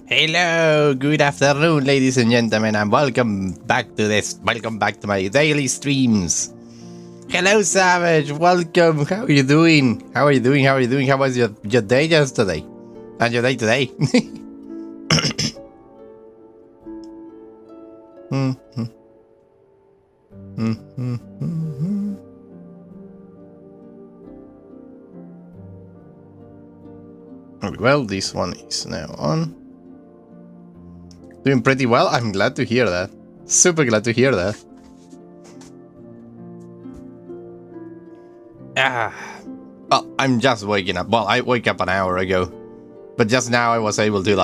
Hello, good afternoon, ladies and gentlemen, and welcome back to my daily streams. Hello, Savage. Welcome. How are you doing? How was your day yesterday? And your day today? Well, this one is now on. Doing pretty well. I'm glad to hear that. Super glad to hear that. Well, I'm just waking up. Well, I woke up an hour ago. But just now I was able to,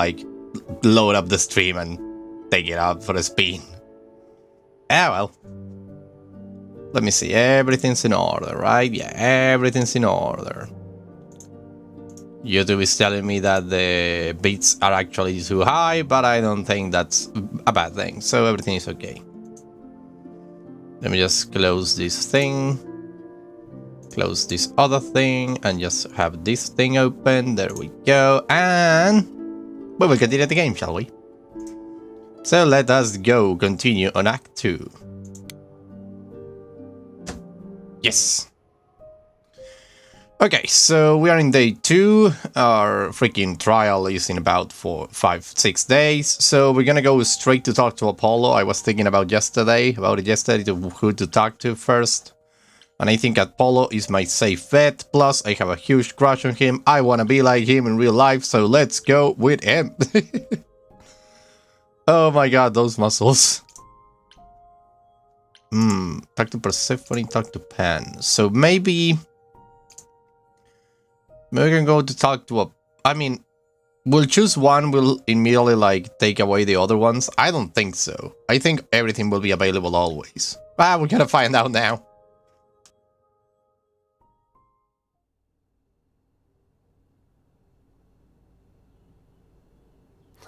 load up the stream and take it out for a spin. Well. Let me see. Everything's in order, right? Yeah, everything's in order. YouTube is telling me that the beats are actually too high, but I don't think that's a bad thing, so everything is okay. Let me just close this thing, close this other thing, and just have this thing open. There we go, and we will continue the game, shall we? So let us go continue on Act 2. Yes. Okay, so we are in day 2. Our freaking trial is in about 4-5-6 days. So we're gonna go straight to talk to Apollo. I was thinking about it yesterday, who to talk to first. And I think Apollo is my safe bet. Plus, I have a huge crush on him. I wanna be like him in real life, so let's go with him. Oh my god, those muscles. Talk to Persephone, talk to Pan. So maybe we can go to talk to we'll choose one, we'll immediately, take away the other ones. I don't think so. I think everything will be available always. We're gonna find out now.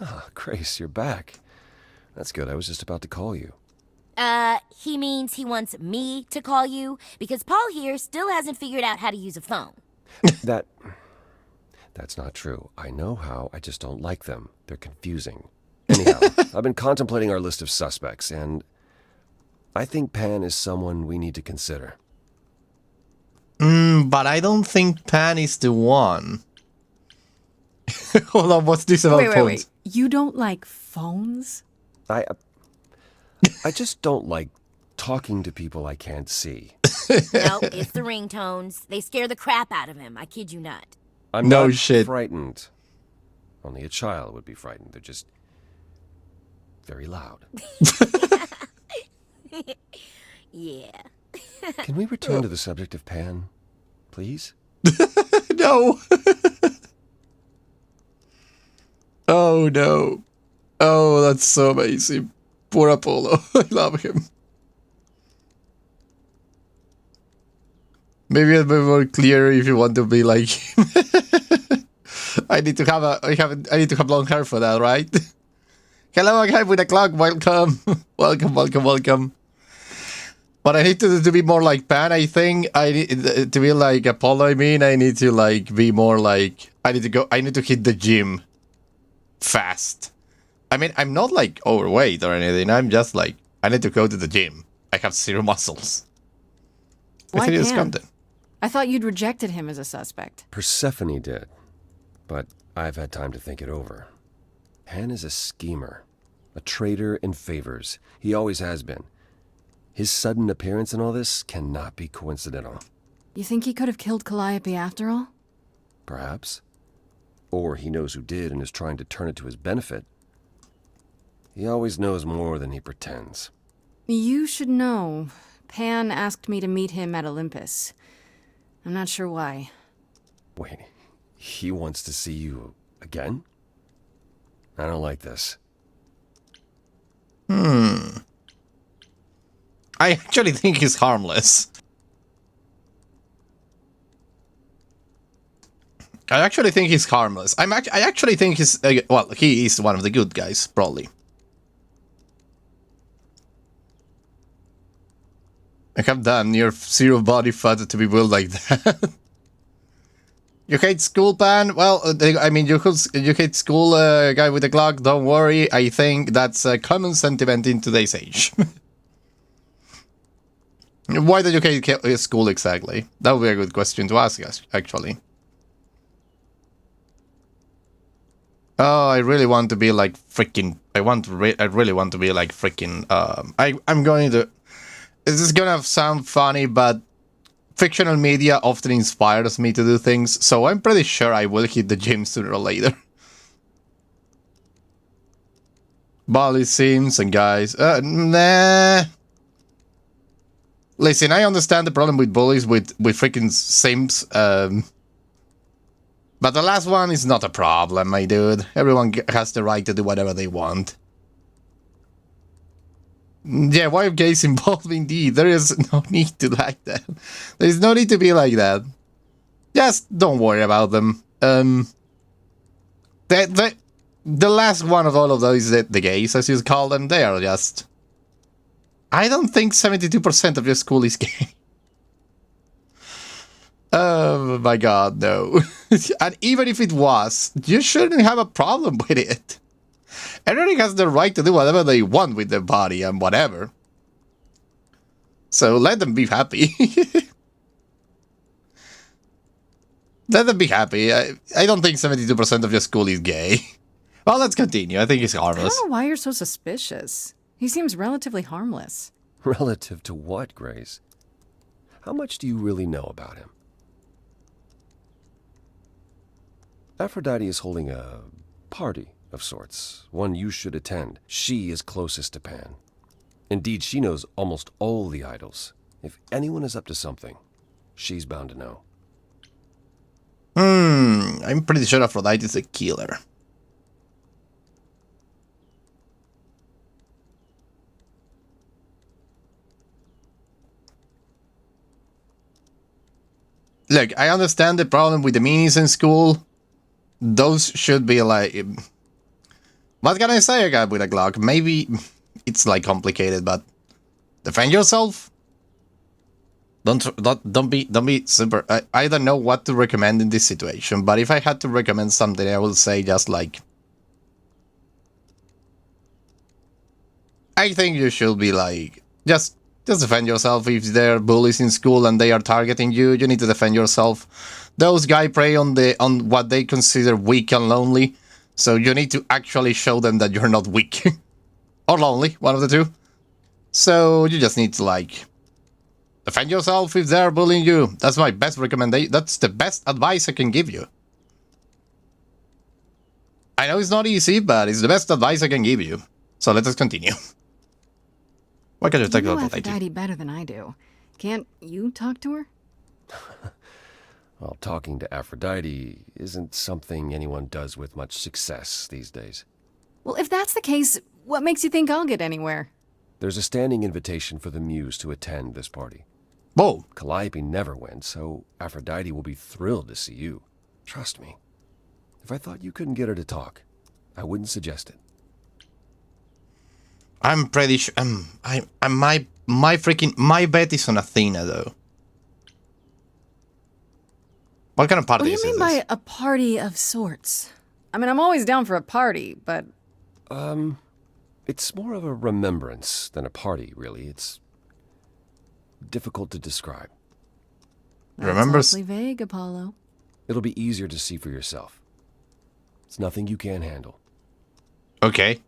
Ah, Grace, you're back. That's good. I was just about to call you. He means he wants me to call you, because Paul here still hasn't figured out how to use a phone. That's not true. I know how, I just don't like them. They're confusing. Anyhow, I've been contemplating our list of suspects, and I think Pan is someone we need to consider. But I don't think Pan is the one. Hold on, what's this about phones? Wait. You don't like phones? I just don't like talking to people I can't see. No, it's the ringtones. They scare the crap out of him. I kid you not. I'm no not shit. frightened. Only a child would be frightened. They're just very loud. Yeah. Can we return to the subject of Pan, please? No. Oh no. Oh, that's so amazing. Poor Apollo. I love him. Maybe it'll be more clear if you want to be like him. I need to have long hair for that, right? Hello, guy with a clock. Welcome. welcome. But I need to be more like Pan. I think I need to be like Apollo. I need to be more like I need to hit the gym fast. I'm not overweight or anything. I'm just I need to go to the gym. I have zero muscles. Why Serious Pan? content. I thought you'd rejected him as a suspect. Persephone did, but I've had time to think it over. Pan is a schemer, a traitor in favors. He always has been. His sudden appearance in all this cannot be coincidental. You think he could have killed Calliope after all? Perhaps. Or he knows who did and is trying to turn it to his benefit. He always knows more than he pretends. You should know. Pan asked me to meet him at Olympus. I'm not sure why. Wait, he wants to see you again? I don't like this. I actually think he's harmless. I actually think he's harmless. I actually think he's he is one of the good guys, probably. I have damn near zero body fat to be built like that. You hate school, Pan? Well, I mean, you hate school, guy with the clock. Don't worry. I think that's a common sentiment in today's age. Why do you hate school exactly? That would be a good question to ask us, actually. Oh, I really want to be like freaking. I really want to be like freaking. I'm going to. This is gonna sound funny, but fictional media often inspires me to do things, so I'm pretty sure I will hit the gym sooner or later. Bully Sims and guys. Nah. Listen, I understand the problem with bullies with freaking Sims. But the last one is not a problem, my dude. Everyone has the right to do whatever they want. Yeah, wife gays involved indeed. There is no need to like that. There is no need to be like that. Just don't worry about them. The last one of all of those, the gays, as you call them, they are just... I don't think 72% of your school is gay. Oh my god, no. And even if it was, you shouldn't have a problem with it. Everybody has the right to do whatever they want with their body and whatever. So let them be happy. Let them be happy. I don't think 72% of your school is gay. Well, let's continue. I think it's harmless. I don't know why you're so suspicious. He seems relatively harmless. Relative to what, Grace? How much do you really know about him? Aphrodite is holding a party of sorts, one you should attend. She is closest to Pan. Indeed, she knows almost all the idols. If anyone is up to something, she's bound to know. I'm pretty sure Aphrodite is a killer. Look, I understand the problem with the minis in school. Those should be like... What can I say, a guy with a Glock? Maybe it's like complicated, but... Defend yourself? Don't be super... I don't know what to recommend in this situation, but if I had to recommend something, I would say just like... I think you should be like... Just defend yourself. If there are bullies in school and they are targeting you, you need to defend yourself. Those guys prey on what they consider weak and lonely, so you need to actually show them that you're not weak. Or lonely, one of the two. So you just need to like... Defend yourself if they're bullying you. That's my best recommendation. That's the best advice I can give you. I know it's not easy, but it's the best advice I can give you. So let us continue. Why can't you talk about Aphrodite better than I do. Can't you talk to her? Well, talking to Aphrodite isn't something anyone does with much success these days. Well, if that's the case, what makes you think I'll get anywhere? There's a standing invitation for the Muse to attend this party. Whoa. Calliope never went, so Aphrodite will be thrilled to see you. Trust me. If I thought you couldn't get her to talk, I wouldn't suggest it. I'm pretty sure... My bet is on Athena, though. What kind of party is this? What do you mean by a party of sorts? I mean, I'm always down for a party, but... It's more of a remembrance than a party, really. It's difficult to describe. Remembers? That's awfully vague, Apollo. It'll be easier to see for yourself. It's nothing you can't handle. Okay.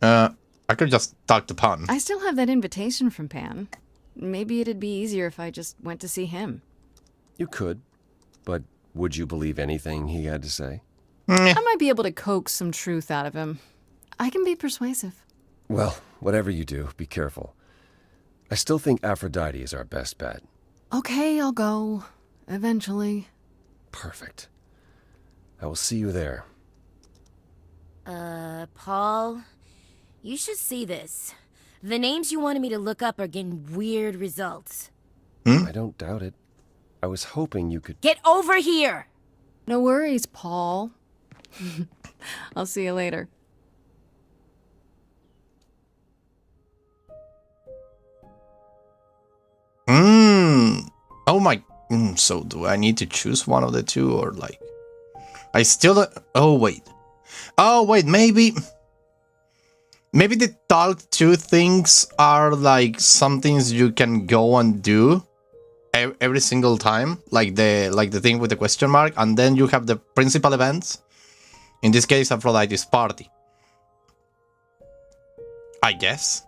I could just talk to Pan. I still have that invitation from Pan. Maybe it'd be easier if I just went to see him. You could, but would you believe anything he had to say? I might be able to coax some truth out of him. I can be persuasive. Well, whatever you do, be careful. I still think Aphrodite is our best bet. Okay, I'll go. Eventually. Perfect. I will see you there. Paul, you should see this. The names you wanted me to look up are getting weird results. I don't doubt it. I was hoping you could... Get over here! No worries, Paul. I'll see you later. Oh my... So do I need to choose one of the two, or like... I still don't... Oh, wait. Oh, wait, maybe... Maybe the talk to things are like some things you can go and do every single time, like the thing with the question mark, and then you have the principal events. In this case, Aphrodite's party. I guess.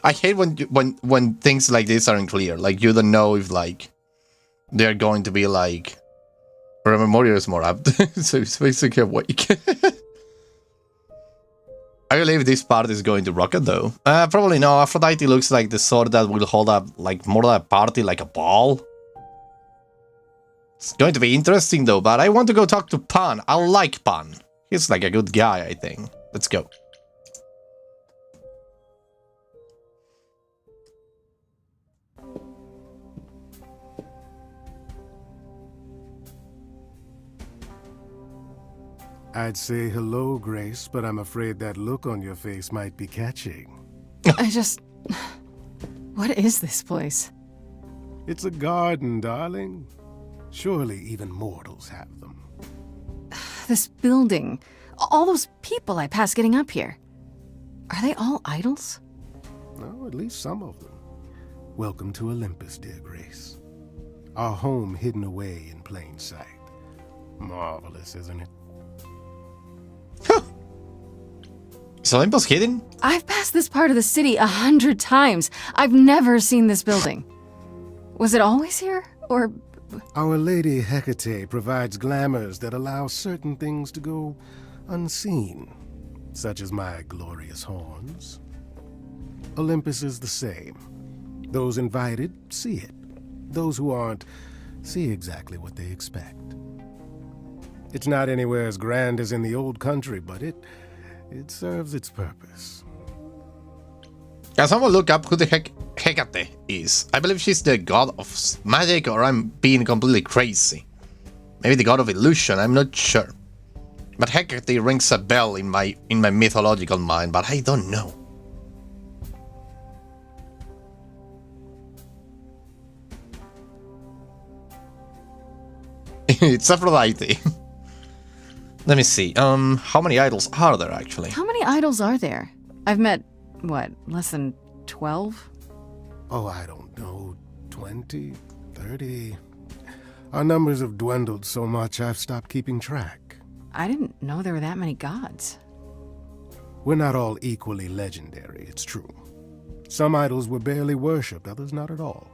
I hate when things like this aren't clear. Like you don't know if like they're going to be like. Remember, Morio is more apt, so he's basically awake. I believe this part is going to rocket though. Probably no. Aphrodite looks like the sort that will hold up like more than a party, like a ball. It's going to be interesting though, but I want to go talk to Pan. I like Pan. He's like a good guy, I think. Let's go. I'd say hello, Grace, but I'm afraid that look on your face might be catching. What is this place? It's a garden, darling. Surely even mortals have them. This building. All those people I pass getting up here. Are they all idols? No, at least some of them. Welcome to Olympus, dear Grace. Our home hidden away in plain sight. Marvelous, isn't it? Is Olympus hidden? I've passed this part of the city 100 times. I've never seen this building. Was it always here? Or... Our Lady Hecate provides glamours that allow certain things to go unseen, such as my glorious horns. Olympus is the same. Those invited see it. Those who aren't see exactly what they expect. It's not anywhere as grand as in the old country, but it serves its purpose. Can someone look up who the heck Hecate is? I believe she's the god of magic, or I'm being completely crazy. Maybe the god of illusion, I'm not sure. But Hecate rings a bell in my mythological mind, but I don't know. It's Aphrodite. Let me see. How many idols are there actually? How many idols are there? I've met, what, less than 12? Oh, I don't know, 20, 30. Our numbers have dwindled so much I've stopped keeping track. I didn't know there were that many gods. We're not all equally legendary, it's true. Some idols were barely worshipped, others not at all.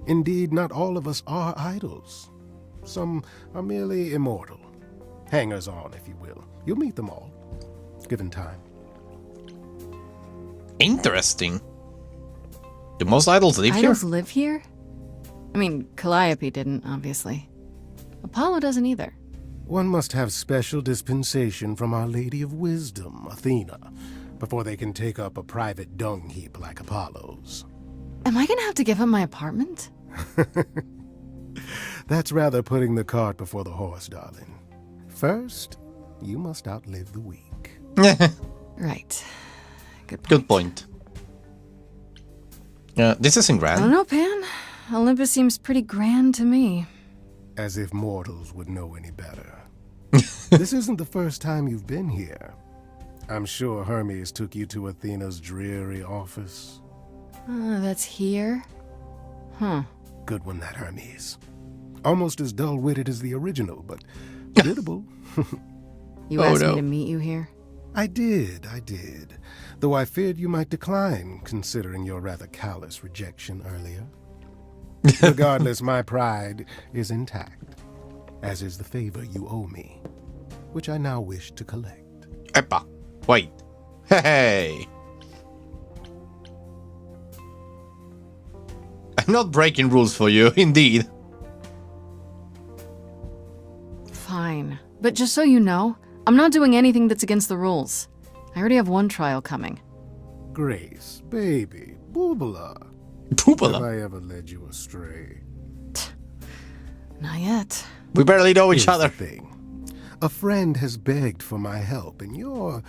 Indeed, not all of us are idols. Some are merely immortal. Hangers-on, if you will. You'll meet them all, given time. Interesting. Do most idols live here? Idols live here? I mean, Calliope didn't, obviously. Apollo doesn't either. One must have special dispensation from Our Lady of Wisdom, Athena, before they can take up a private dung heap like Apollo's. Am I gonna have to give up my apartment? That's rather putting the cart before the horse, darling. First, you must outlive the week. Right. Good point. This isn't I grand. don't know, Pan. Olympus seems pretty grand to me. As if mortals would know any better. This isn't the first time you've been here. I'm sure Hermes took you to Athena's dreary office. That's here? Huh. Good one, that Hermes. Almost as dull-witted as the original, but biddable. You asked me to meet you here? I did. Though I feared you might decline, considering your rather callous rejection earlier. Regardless, my pride is intact, as is the favor you owe me, which I now wish to collect. Epa, wait. Hey. I'm not breaking rules for you, indeed. Fine. But just so you know, I'm not doing anything that's against the rules. I already have one trial coming. Grace, baby, Boobala. Poopala. Have I ever led you astray? Not yet. We barely know each Here's other. the thing. A friend has begged for my help, and you're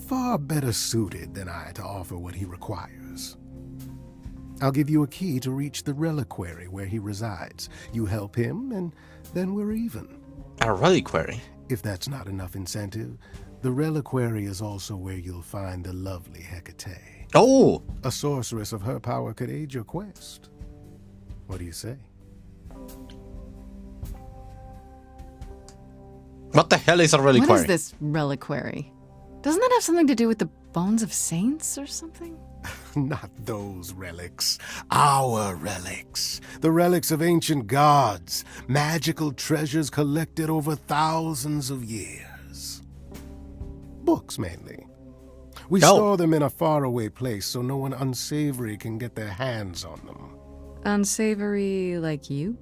far better suited than I to offer what he requires. I'll give you a key to reach the reliquary where he resides. You help him, and then we're even. A reliquary? If that's not enough incentive, the reliquary is also where you'll find the lovely Hecate. Oh! A sorceress of her power could aid your quest. What do you say? What the hell is a reliquary? What is this reliquary? Doesn't that have something to do with the bones of saints or something? Not those relics. Our relics. The relics of ancient gods. Magical treasures collected over thousands of years. Books, mainly. We store them in a faraway place so no one unsavory can get their hands on them. Unsavory like you?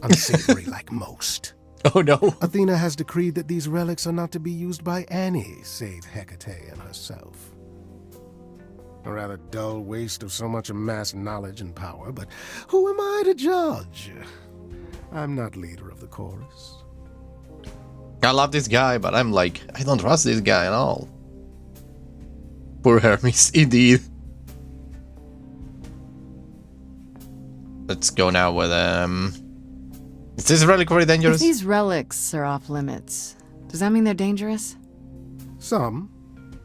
Unsavory like most. Oh no. Athena has decreed that these relics are not to be used by any save Hecate and herself. A rather dull waste of so much amassed knowledge and power, but who am I to judge? I'm not leader of the chorus. I love this guy, but I'm like, I don't trust this guy at all. Poor Hermes, indeed. Let's go now with, Is this reliquary dangerous? If these relics are off limits, does that mean they're dangerous? Some.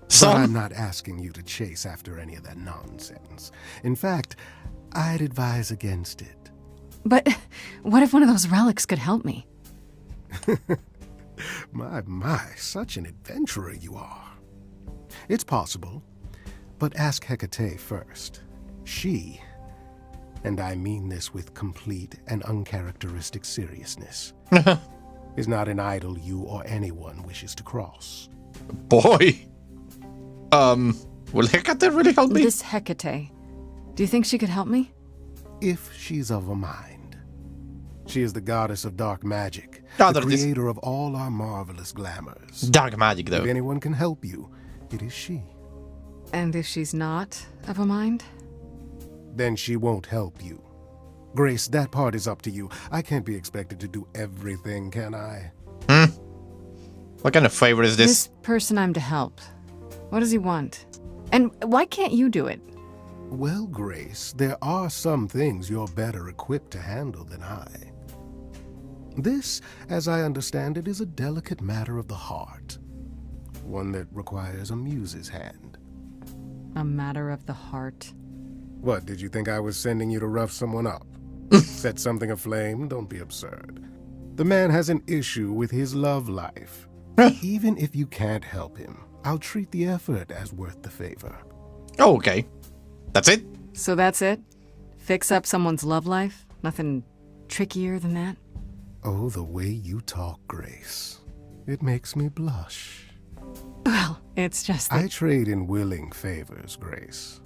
Some? But I'm not asking you to chase after any of that nonsense. In fact, I'd advise against it. But what if one of those relics could help me? My, such an adventurer you are. It's possible, but ask Hecate first. She, and I mean this with complete and uncharacteristic seriousness, is not an idol you or anyone wishes to cross. Boy. Will Hecate really help me? This Hecate, do you think she could help me? If she's of a mind. She is the goddess of dark magic, Oh, the there it is. creator of all our marvelous glamours. Dark magic, though. If anyone can help you, it is she. And if she's not of a mind? Then she won't help you. Grace, that part is up to you. I can't be expected to do everything, can I? What kind of favor is this? This person I'm to help, what does he want? And why can't you do it? Well, Grace, there are some things you're better equipped to handle than I. This, as I understand it, is a delicate matter of the heart. One that requires a muse's hand. A matter of the heart. What, did you think I was sending you to rough someone up? Set something aflame? Don't be absurd. The man has an issue with his love life. Even if you can't help him, I'll treat the effort as worth the favor. Oh, okay. That's it? So that's it? Fix up someone's love life? Nothing trickier than that? Oh, the way you talk, Grace. It makes me blush. Well, it's just that... I trade in willing favors, Grace.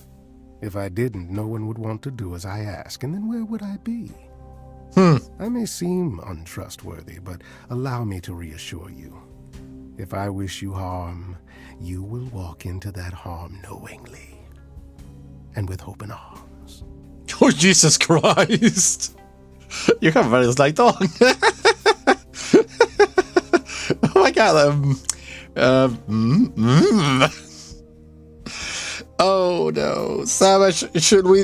If I didn't, no one would want to do as I ask, and then where would I be? I may seem untrustworthy, but allow me to reassure you. If I wish you harm, you will walk into that harm knowingly, and with open arms. Oh, Jesus Christ. You have a very slight tongue. Oh my god. Oh no. Savage, should we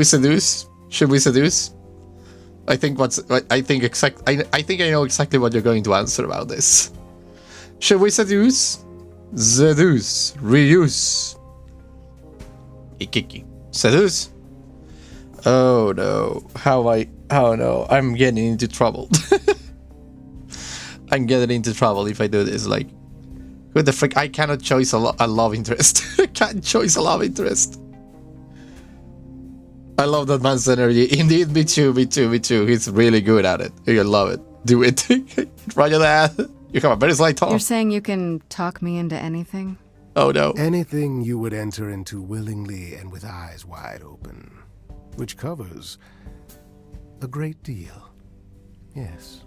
seduce? Should we seduce? I think I think I know exactly what you're going to answer about this. Should we seduce? Seduce. Reuse. Ikiki. Seduce? Oh no. Oh no. I'm getting into trouble. I'm getting into trouble if I do this. Like, who the frick? I cannot choose a love interest. I can't choose a love interest. I love that man's energy. Indeed, me too. He's really good at it. I love it. Do it. Roger that. You have a very slight tongue. You're saying you can talk me into anything? Oh no. Anything you would enter into willingly and with eyes wide open, which covers a great deal. Yes.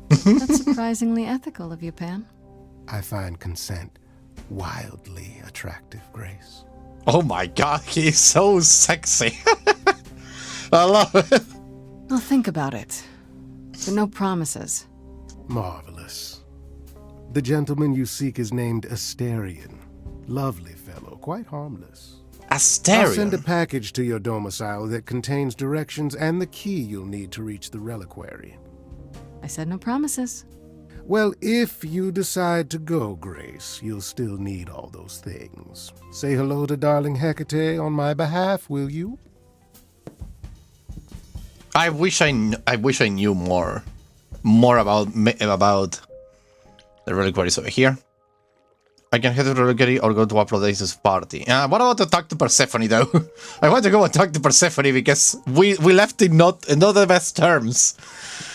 That's surprisingly ethical of you, Pan. I find consent wildly attractive, Grace. Oh my god, he's so sexy. I love it. I'll think about it. But no promises. Marvelous. The gentleman you seek is named Asterion. Lovely fellow, quite harmless. A stereo. I'll send a package to your domicile that contains directions and the key you'll need to reach the reliquary. I said no promises. Well, if you decide to go, Grace, you'll still need all those things. Say hello to darling Hecate on my behalf, will you? I wish I knew more about the reliquaries over here. I can head to the reliquary or go to Aphrodite's party. What about to talk to Persephone, though? I want to go and talk to Persephone because we left in not the best terms.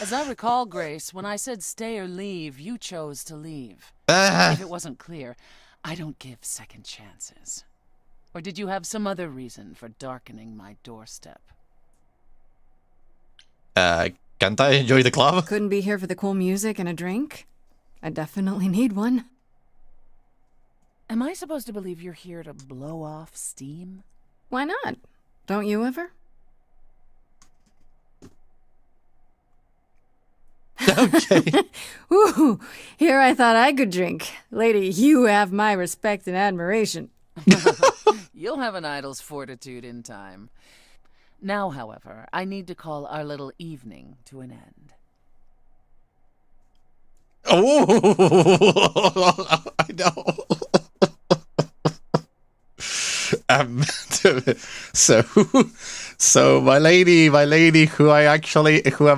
As I recall, Grace, when I said stay or leave, you chose to leave. If it wasn't clear, I don't give second chances. Or did you have some other reason for darkening my doorstep? Can't I enjoy the club? Couldn't be here for the cool music and a drink? I definitely need one. Am I supposed to believe you're here to blow off steam? Why not? Don't you ever? Okay. Ooh, here I thought I could drink. Lady, you have my respect and admiration. You'll have an idol's fortitude in time. Now, however, I need to call our little evening to an end. Oh, I know. So my lady who I'm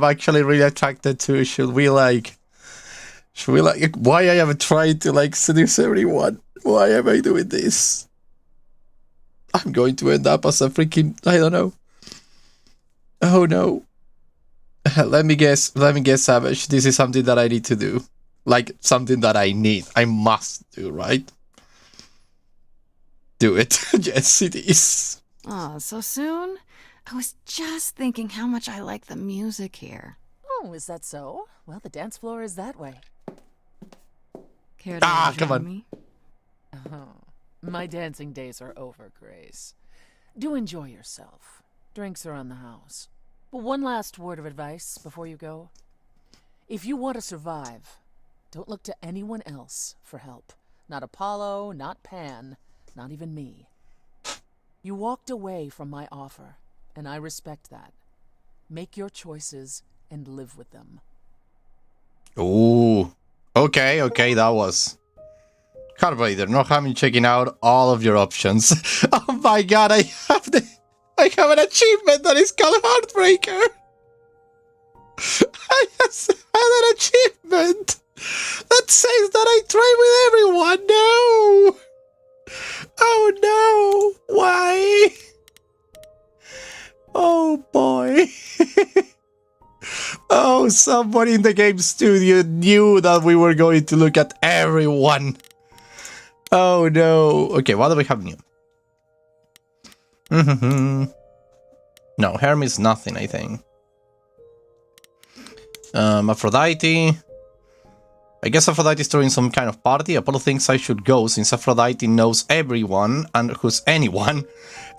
actually really attracted to, should we like, why I am trying to like seduce everyone? Why am I doing this? I'm going to end up as a freaking, I don't know. Oh no. Let me guess, Savage. This is something that I need to do. Like, something that I must do, right? Do it. Yes, it is. Oh, so soon? I was just thinking how much I like the music here. Oh, is that so? Well, the dance floor is that way. Care to come on. join me? Oh, my dancing days are over, Grace. Do enjoy yourself. Drinks are on the house. But one last word of advice before you go. If you want to survive, don't look to anyone else for help. Not Apollo, not Pan, not even me. You walked away from my offer, and I respect that. Make your choices and live with them. Ooh. Okay, that was... Carburetor, no harm in checking out all of your options. Oh my god, I have an achievement that is called Heartbreaker! I have an achievement that says that I trade with everyone! No! Oh no! Why? Oh boy! Oh, someone in the game studio knew that we were going to look at everyone! Oh no! Okay, what do we have new? No, Hermes nothing, I think. Aphrodite. I guess Aphrodite is throwing some kind of party. Apollo thinks I should go since Aphrodite knows everyone and who's anyone.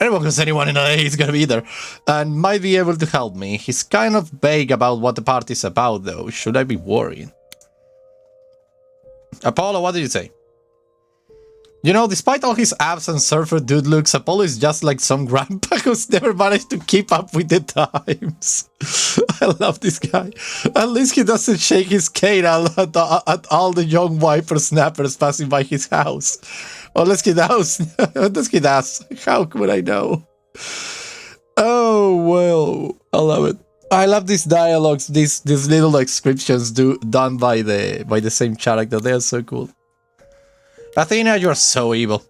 Anyone who's anyone in LA is gonna be there. And might be able to help me. He's kind of vague about what the party's about though. Should I be worried? Apollo, what did you say? You know, despite all his abs and surfer dude looks, Apollo is just like some grandpa who's never managed to keep up with the times. I love this guy. At least he doesn't shake his cane at all the young whippersnappers passing by his house. Oh, let's get out. Let's get out. How could I know? Oh, well, I love it. I love these dialogues, these little descriptions done by the same character. They are so cool. Athena, you're so evil.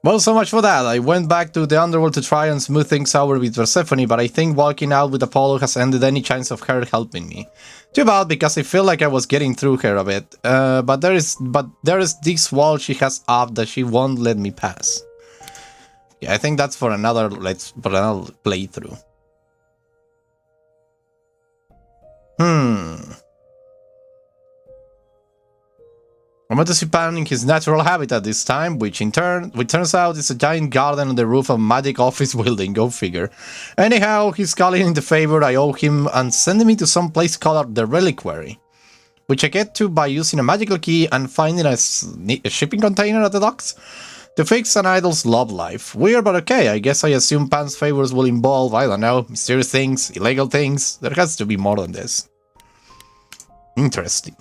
Well, so much for that. I went back to the underworld to try and smooth things over with Persephone, but I think walking out with Apollo has ended any chance of her helping me. Too bad, because I feel like I was getting through her a bit. But there is this wall she has up that she won't let me pass. Yeah, I think that's for another playthrough. I went to see Pan in his natural habitat this time, which turns out is a giant garden on the roof of a magic office building, go figure. Anyhow, he's calling in the favor I owe him and sending me to some place called the Reliquary. which I get to by using a magical key and finding a shipping container at the docks to fix an idol's love life. Weird, but okay. I guess I assume Pan's favors will involve, I don't know, mysterious things, illegal things. There has to be more than this. Interesting.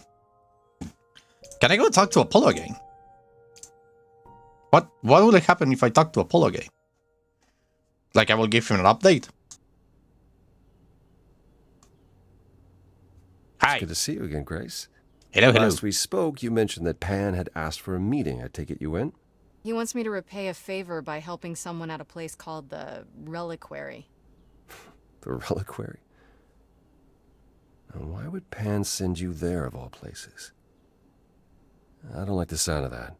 Can I go talk to Apollo again? What will happen if I talk to Apollo again? Like, I will give him an update. Hi. Good to see you again, Grace. Hello, hello. Last we spoke, you mentioned that Pan had asked for a meeting. I take it you went? He wants me to repay a favor by helping someone at a place called the Reliquary. The Reliquary? Now, why would Pan send you there, of all places? I don't like the sound of that.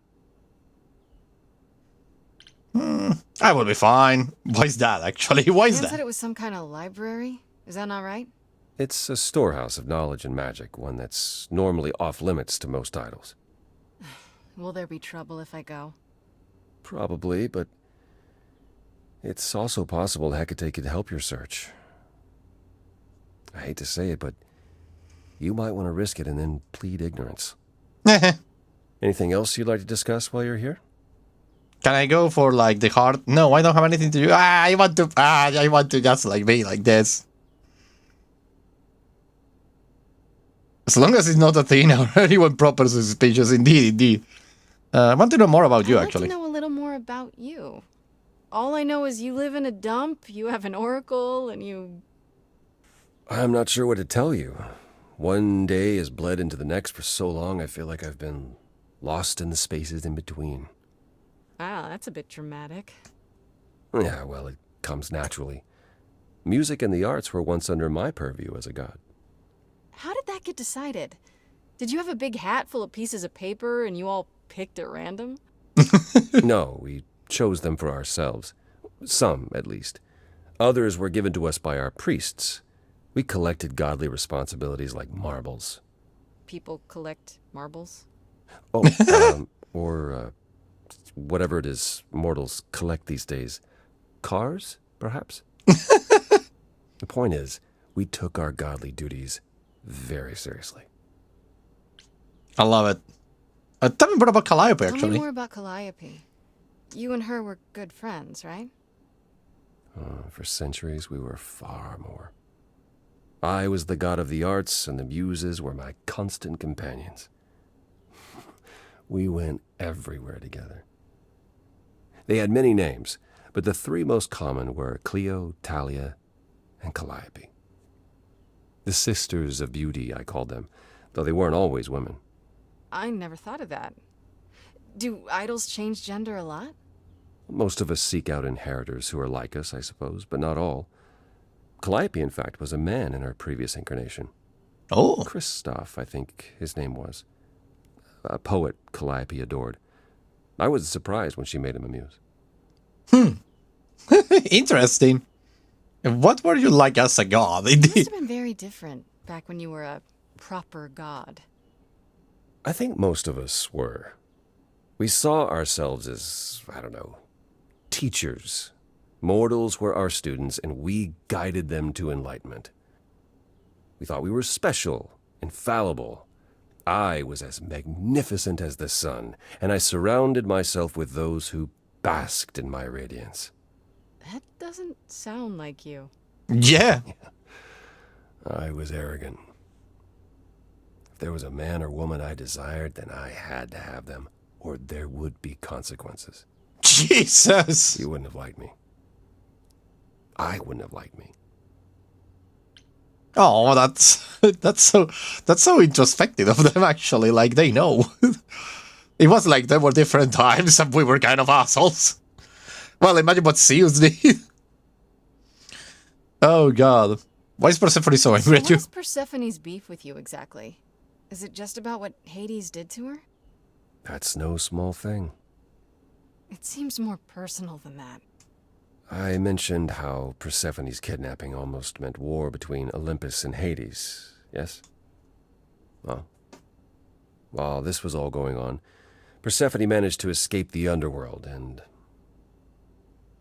I will be fine. Why is that, actually? Why is Pan that? said it was some kind of library. Is that not right? It's a storehouse of knowledge and magic, one that's normally off-limits to most idols. Will there be trouble if I go? Probably, but it's also possible Hecate could help your search. I hate to say it, but you might want to risk it and then plead ignorance. Anything else you'd like to discuss while you're here? Can I go for, like, the heart? No, I don't have anything to do. I want to just, like, be like this. As long as it's not Athena or anyone proper suspicious. Indeed. I want to know more about you, actually. I'd like to know a little more about you. All I know is you live in a dump, you have an oracle, and you... I'm not sure what to tell you. One day has bled into the next for so long I feel like I've been lost in the spaces in between. Wow, that's a bit dramatic. Yeah, well, it comes naturally. Music and the arts were once under my purview as a god. How did that get decided? Did you have a big hat full of pieces of paper and you all picked at random? No, we chose them for ourselves. Some, at least. Others were given to us by our priests. We collected godly responsibilities like marbles. People collect marbles? Oh, or whatever it is mortals collect these days. Cars, perhaps? The point is, we took our godly duties very seriously. I love it. Tell me more about Calliope, Tell me actually. more about Calliope. You and her were good friends, right? For centuries, we were far more. I was the god of the arts, and the muses were my constant companions. We went everywhere together. They had many names, but the three most common were Clio, Talia, and Calliope. The Sisters of Beauty, I called them, though they weren't always women. I never thought of that. Do idols change gender a lot? Most of us seek out inheritors who are like us, I suppose, but not all. Calliope, in fact, was a man in her previous incarnation. Oh. Christoph, I think his name was. A poet Calliope adored. I was surprised when she made him a muse. Interesting. What were you like as a god? You must have been very different back when you were a proper god. I think most of us were. We saw ourselves as, I don't know, teachers. Mortals were our students, and we guided them to enlightenment. We thought we were special, infallible. I was as magnificent as the sun, and I surrounded myself with those who basked in my radiance. That doesn't sound like you. Yeah. I was arrogant. If there was a man or woman I desired, then I had to have them, or there would be consequences. Jesus. You wouldn't have liked me. I wouldn't have liked me. Oh, that's so introspective of them, actually. Like, they know. It was like there were different times and we were kind of assholes. Well, imagine what Zeus did. Oh, God. Why is Persephone so angry at you? What's Persephone's beef with you exactly? Is it just about what Hades did to her? That's no small thing. It seems more personal than that. I mentioned how Persephone's kidnapping almost meant war between Olympus and Hades, yes? Well, while this was all going on, Persephone managed to escape the underworld, and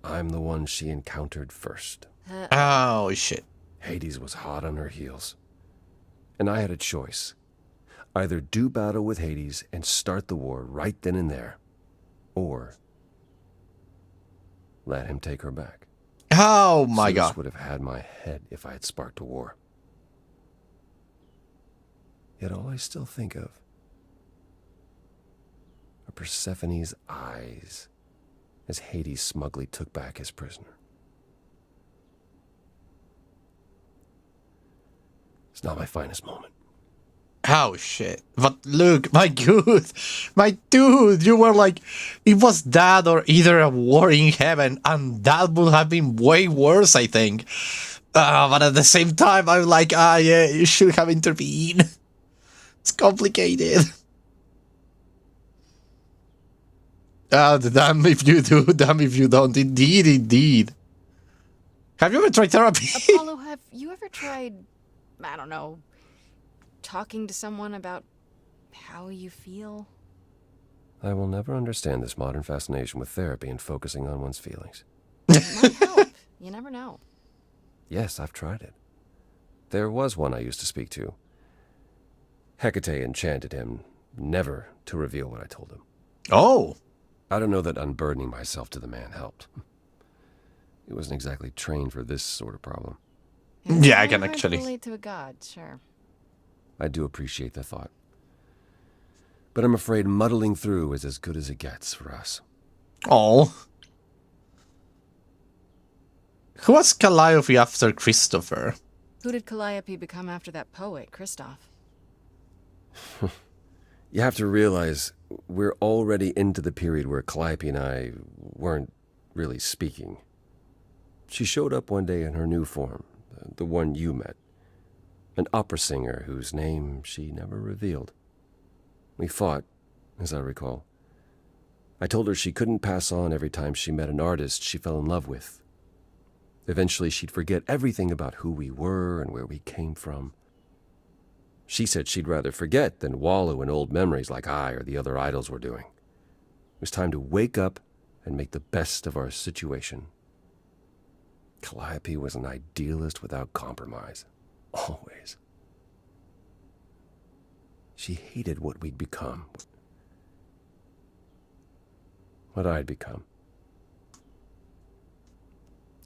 I'm the one she encountered first. Oh, shit. Hades was hot on her heels. And I had a choice. Either do battle with Hades and start the war right then and there, or let him take her back. Oh my Zeus god. would have had my head if I had sparked a war. Yet all I still think of are Persephone's eyes as Hades smugly took back his prisoner. It's not my finest moment. Oh shit. But look, my dude, you were like, it was that or either a war in heaven, and that would have been way worse, I think. But at the same time, I'm like, yeah, you should have intervened. It's complicated. Damn if you do, damn if you don't. Indeed, indeed. Have you ever tried therapy? Apollo, have you ever tried, I don't know, talking to someone about how you feel? I will never understand this modern fascination with therapy and focusing on one's feelings. It might help. You never know. Yes, I've tried it. There was one I used to speak to. Hecate enchanted him never to reveal what I told him. Oh. I don't know that unburdening myself to the man helped. He wasn't exactly trained for this sort of problem. It's Yeah, I very can hard to actually. relate to a god, sure. I do appreciate the thought. But I'm afraid muddling through is as good as it gets for us. Oh. Who was Calliope after Christopher? Who did Calliope become after that poet, Christoph? You have to realize we're already into the period where Calliope and I weren't really speaking. She showed up one day in her new form, the one you met. An opera singer whose name she never revealed. We fought, as I recall. I told her she couldn't pass on every time she met an artist she fell in love with. Eventually she'd forget everything about who we were and where we came from. She said she'd rather forget than wallow in old memories like I or the other idols were doing. It was time to wake up and make the best of our situation. Calliope was an idealist without compromise. Always. She hated what we'd become. What I'd become.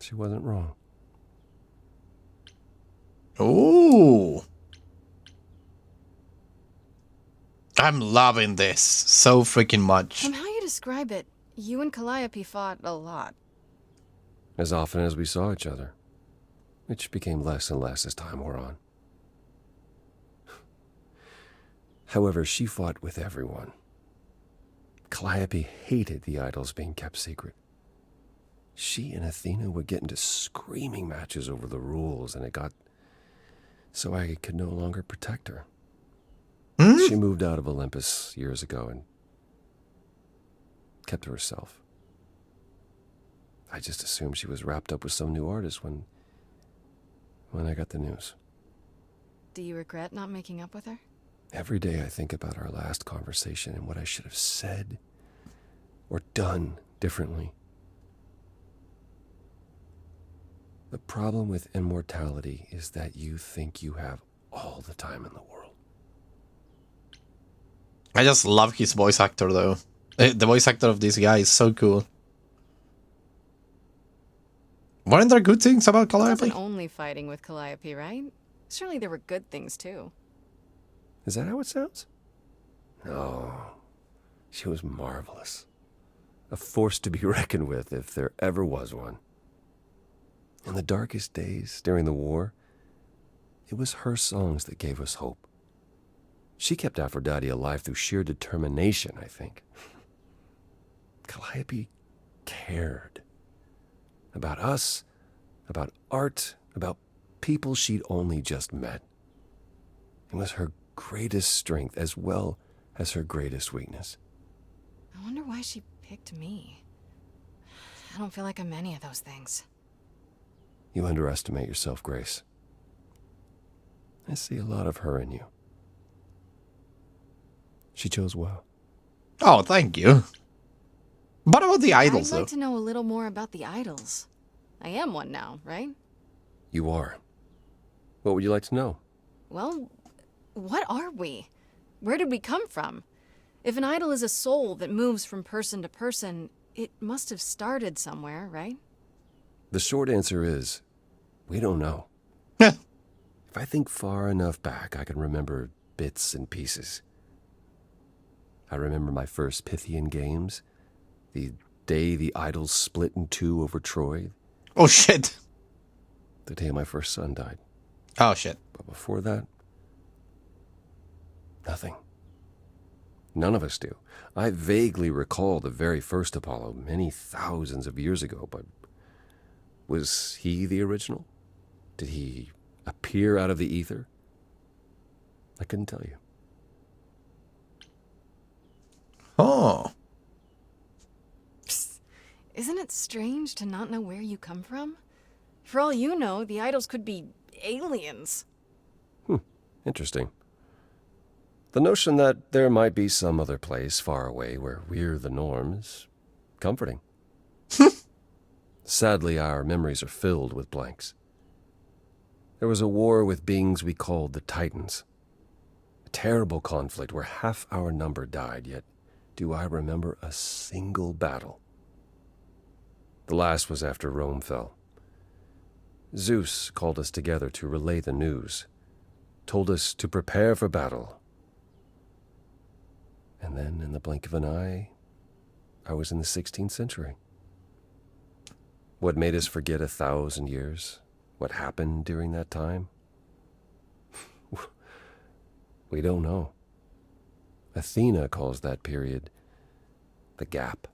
She wasn't wrong. Ooh. I'm loving this so freaking much. From how you describe it, you and Calliope fought a lot. As often as we saw each other, which became less and less as time wore on. However, she fought with everyone. Calliope hated the idols being kept secret. She and Athena would get into screaming matches over the rules, and it got so I could no longer protect her. She moved out of Olympus years ago and kept to herself. I just assumed she was wrapped up with some new artist when I got the news. Do you regret not making up with her? Every day I think about our last conversation and what I should have said or done differently. The problem with immortality is that you think you have all the time in the world. I just love his voice actor though. The voice actor of this guy is so cool. Weren't there good things about It Calliope? wasn't only fighting with Calliope, right? Surely there were good things too. Is that how it sounds? No. She was marvelous. A force to be reckoned with if there ever was one. In the darkest days during the war, it was her songs that gave us hope. She kept Aphrodite alive through sheer determination, I think. Calliope cared. About us, about art, about people she'd only just met. It was her greatest strength as well as her greatest weakness. I wonder why she picked me. I don't feel like I'm any of those things. You underestimate yourself, Grace. I see a lot of her in you. She chose well. Oh, thank you. What about the idols I'd though? like to know a little more about the idols. I am one now, right? You are. What would you like to know? Well, what are we? Where did we come from? If an idol is a soul that moves from person to person, it must have started somewhere, right? The short answer is, we don't know. Yeah. If I think far enough back, I can remember bits and pieces. I remember my first Pythian games, the day the idols split in two over Troy, Oh shit. the day my first son died. Oh shit. But before that, nothing. None of us do. I vaguely recall the very first Apollo many thousands of years ago, but was he the original? Did he appear out of the ether? I couldn't tell you. Oh. Psst. Isn't it strange to not know where you come from? For all you know, the idols could be aliens. Interesting. The notion that there might be some other place far away where we're the norm is comforting. Sadly, our memories are filled with blanks. There was a war with beings we called the Titans. A terrible conflict where half our number died, yet do I remember a single battle. The last was after Rome fell. Zeus called us together to relay the news, told us to prepare for battle. And then, in the blink of an eye, I was in the 16th century. What made us forget 1,000 years? What happened during that time? We don't know. Athena calls that period the gap.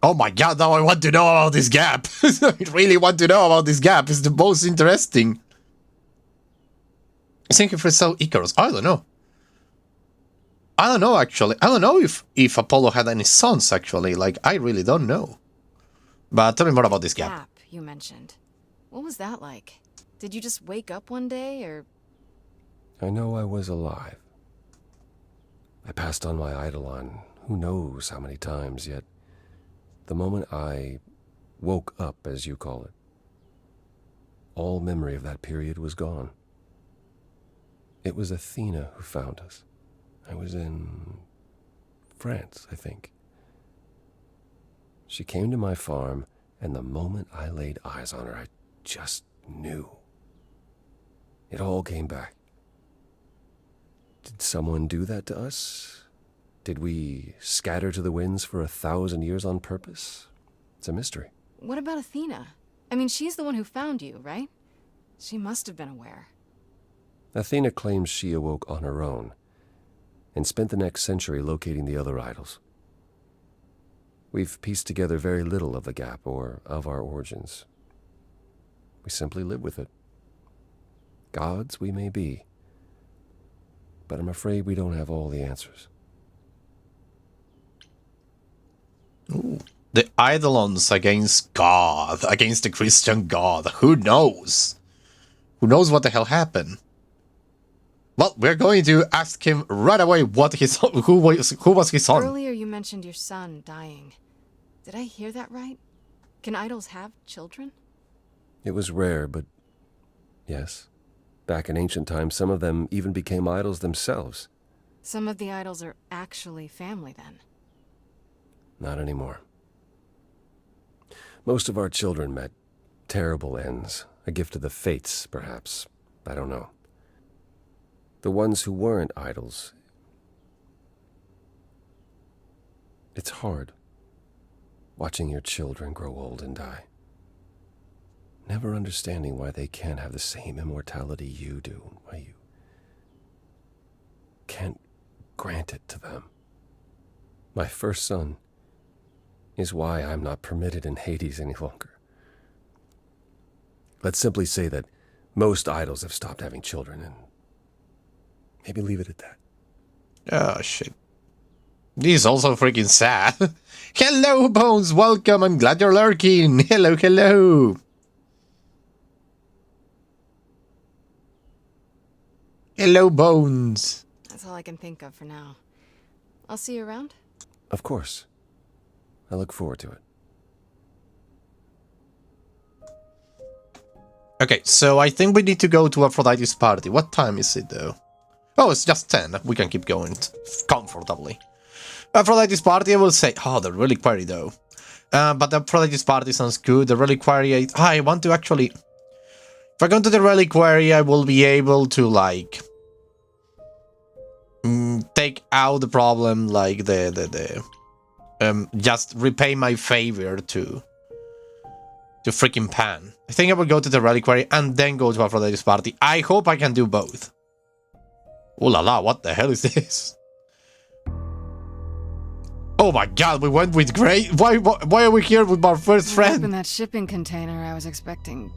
Oh my god, now I want to know about this gap. I really want to know about this gap. It's the most interesting. I think if we saw Icarus, I don't know. I don't know, actually. I don't know if Apollo had any sons, actually. Like, I really don't know. But tell me more about this gap. Gap, you mentioned. What was that like? Did you just wake up one day, or... I know I was alive. I passed on my eidolon who knows how many times, yet the moment I woke up, as you call it, all memory of that period was gone. It was Athena who found us. I was in France, I think. She came to my farm, and the moment I laid eyes on her, I just knew. It all came back. Did someone do that to us? Did we scatter to the winds for 1,000 years on purpose? It's a mystery. What about Athena? I mean, she's the one who found you, right? She must have been aware. Athena claims she awoke on her own and spent the next century locating the other idols. We've pieced together very little of the gap or of our origins. We simply live with it. Gods we may be, but I'm afraid we don't have all the answers. Ooh. The Eidolons against God, against the Christian God. Who knows? Who knows what the hell happened? Well, we're going to ask him right away what who was his son. Earlier you mentioned your son dying. Did I hear that right? Can idols have children? It was rare, but yes. Back in ancient times, some of them even became idols themselves. Some of the idols are actually family, then. Not anymore. Most of our children met terrible ends. A gift of the fates, perhaps. I don't know. The ones who weren't idols. It's hard, watching your children grow old and die. Never understanding why they can't have the same immortality you do, why you can't grant it to them. My first son is why I'm not permitted in Hades any longer. Let's simply say that most idols have stopped having children, and maybe leave it at that. Oh, shit. This is also freaking sad. Hello, Bones. Welcome. I'm glad you're lurking. Hello, hello. Hello, Bones. That's all I can think of for now. I'll see you around. Of course. I look forward to it. Okay, so I think we need to go to Aphrodite's party. What time is it, though? Oh, it's just 10. We can keep going comfortably. Aphrodite's party, I will say... Oh, the reliquary, though. But the Aphrodite's party sounds good. The reliquary... I want to actually... If I go to the reliquary, I will be able to, like... take out the problem, like, just repay my favor to freaking Pan. I think I will go to the reliquary and then go to Aphrodite's party. I hope I can do both. Ooh la la, what the hell is this? Oh my god, we went with Gray. Why are we here with our first friend? In that shipping container, I was expecting,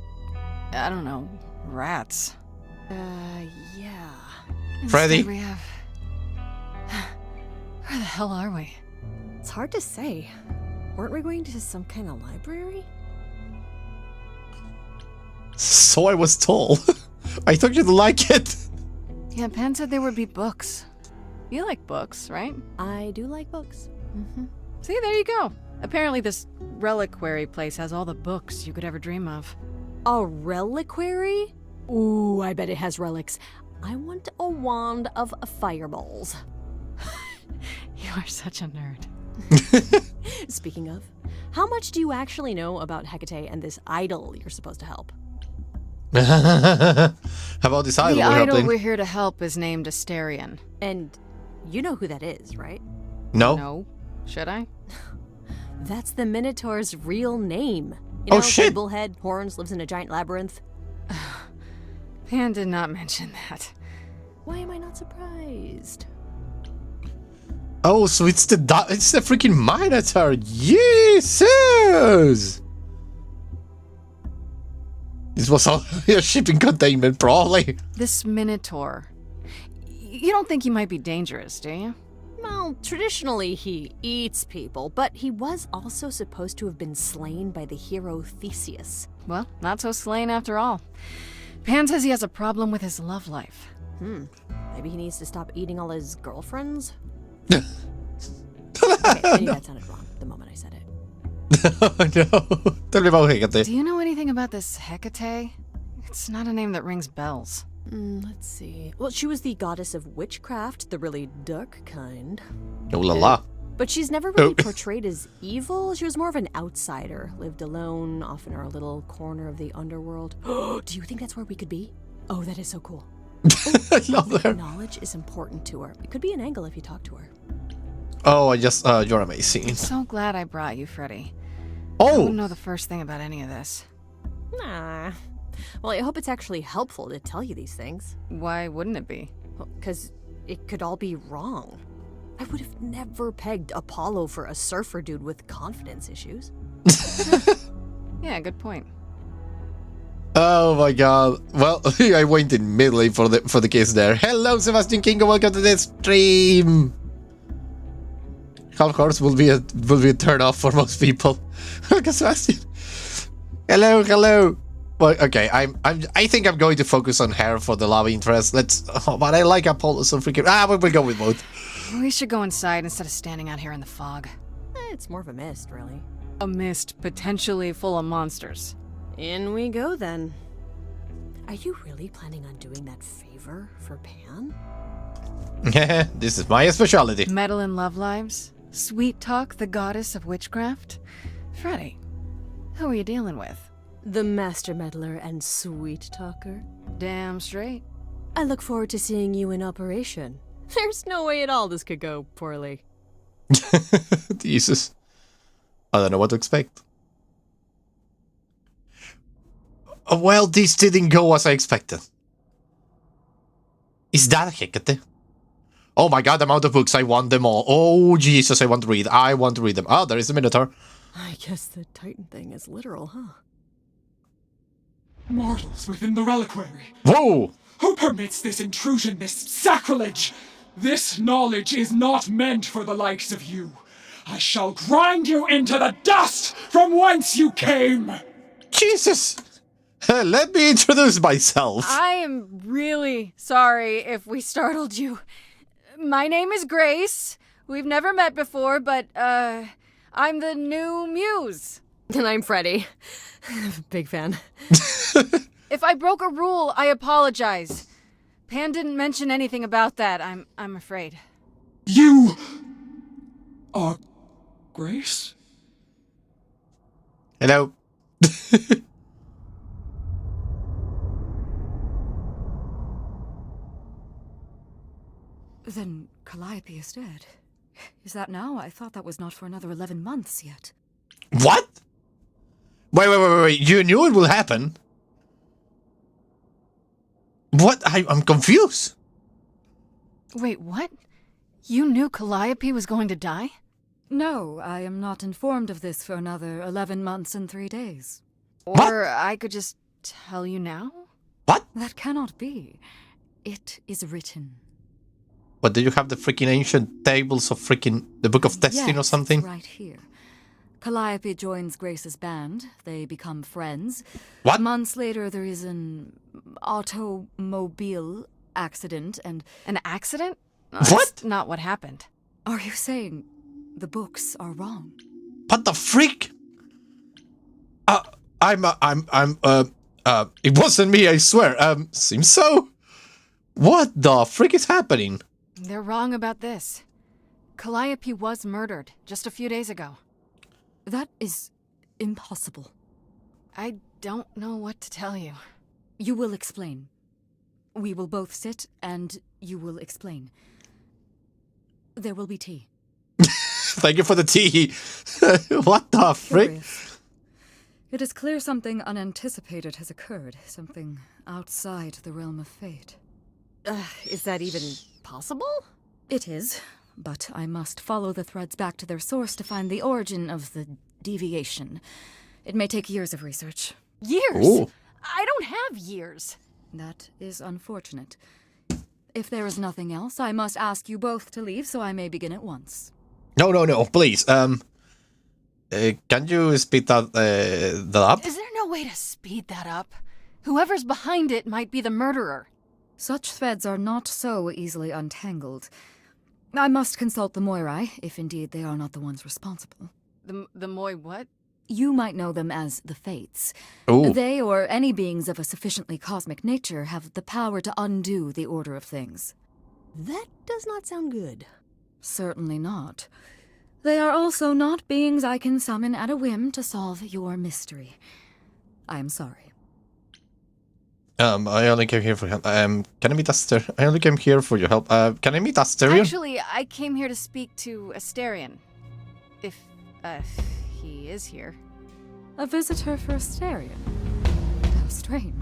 I don't know, rats. Yeah. Freddy? Instead we have... Where the hell are we? It's hard to say. Weren't we going to some kind of library? So I was told. I thought you'd like it. Yeah, Pan said there would be books. You like books, right? I do like books. Mm-hmm. See, there you go. Apparently this reliquary place has all the books you could ever dream of. A reliquary? Ooh, I bet it has relics. I want a wand of fireballs. You are such a nerd. Speaking of, how much do you actually know about Hecate and this idol you're supposed to help? How about this idol The we're idol helping? we're here to help is named Asterion. And you know who that is, right? No? No? Should I? That's the Minotaur's real name. You Oh, know, shit. bullhead, horns, lives in a giant labyrinth. Pan did not mention that. Why am I not surprised? Oh, so it's the freaking Minotaur. Jesus! This was all a shipping containment, probably. This Minotaur. You don't think he might be dangerous, do you? Well, traditionally he eats people, but he was also supposed to have been slain by the hero Theseus. Well, not so slain after all. Pan says he has a problem with his love life. Maybe he needs to stop eating all his girlfriends? Okay, I knew that sounded wrong the moment I said it. Oh no. Tell me about Hecate. Do you know anything about this Hecate? It's not a name that rings bells. Let's see. Well, she was the goddess of witchcraft, the really dark kind. Oh la la. But she's never really portrayed as evil. She was more of an outsider, lived alone, off in her little corner of the underworld. Do you think that's where we could be? Oh, that is so cool. I love her. Knowledge is important to her. It could be an angle if you talk to her. Oh, you're amazing. I'm so glad I brought you, Freddy. I Oh! wouldn't know the first thing about any of this. Nah. Well, I hope it's actually helpful to tell you these things. Why wouldn't it be? Because it could all be wrong. I would have never pegged Apollo for a surfer dude with confidence issues. Yeah, good point. Oh my god. Well, I went in middle for the kiss there. Hello, Sebastian Kingo. Welcome to the stream. Half course will be a turn off for most people. Welcome, Sebastian. Hello. Well, okay, I think I'm going to focus on her for the love interest. But I like Apollo so freaking. We'll go with both. We should go inside instead of standing out here in the fog. It's more of a mist, really. A mist potentially full of monsters. In we go, then. Are you really planning on doing that favor for Pan? This is my specialty. Meddle in love lives? Sweet Talk, the goddess of witchcraft? Freddy, who are you dealing with? The master meddler and sweet talker. Damn straight. I look forward to seeing you in operation. There's no way at all this could go poorly. Jesus. I don't know what to expect. Well, this didn't go as I expected. Is that Hecate? Oh my god, the amount of books, I want them all. Oh, Jesus, I want to read. I want to read them. Oh, there is a Minotaur. I guess the Titan thing is literal, huh? Mortals within the reliquary. Whoa! Who permits this intrusion, this sacrilege? This knowledge is not meant for the likes of you. I shall grind you into the dust from whence you came! Jesus! Let me introduce myself. I am really sorry if we startled you. My name is Grace. We've never met before, but, I'm the new muse. And I'm Freddy. Big fan. If I broke a rule, I apologize. Pan didn't mention anything about that, I'm afraid. You are Grace? Hello. Then Calliope is dead. Is that now? I thought that was not for another 11 months yet. What? Wait. You knew it will happen? What? I'm confused. Wait, what? You knew Calliope was going to die? No, I am not informed of this for another 11 months and 3 days. Or I could just tell you now? What? That cannot be. It is written. What, do you have the freaking ancient tables of freaking the Book of Destiny or Yes, something? it's right here. Calliope joins Grace's band. They become friends. What? Months later, there is an automobile accident and... An accident? What? That's not what happened. Are you saying the books are wrong? What the freak? It wasn't me, I swear. Seems so. What the freak is happening? They're wrong about this. Calliope was murdered just a few days ago. That is impossible. I don't know what to tell you. You will explain. We will both sit and you will explain. There will be tea. Thank you for the tea. What the freak? Curious. It is clear something unanticipated has occurred. Something outside the realm of fate. Is that even possible? It is, but I must follow the threads back to their source to find the origin of the deviation. It may take years of research. Years? Ooh. I don't have years. That is unfortunate. If there is nothing else, I must ask you both to leave so I may begin at once. No, please. Can you speed that up? Is there no way to speed that up? Whoever's behind it might be the murderer. Such threads are not so easily untangled. I must consult the Moirai, if indeed they are not the ones responsible. The Moi what? You might know them as the Fates. Ooh. They, or any beings of a sufficiently cosmic nature, have the power to undo the order of things. That does not sound good. Certainly not. They are also not beings I can summon at a whim to solve your mystery. I am sorry. I only came here for help. Can I meet Aster? I only came here for your help. Can I meet Asterion? Actually, I came here to speak to Asterion. If he is here. A visitor for Asterion? How strange.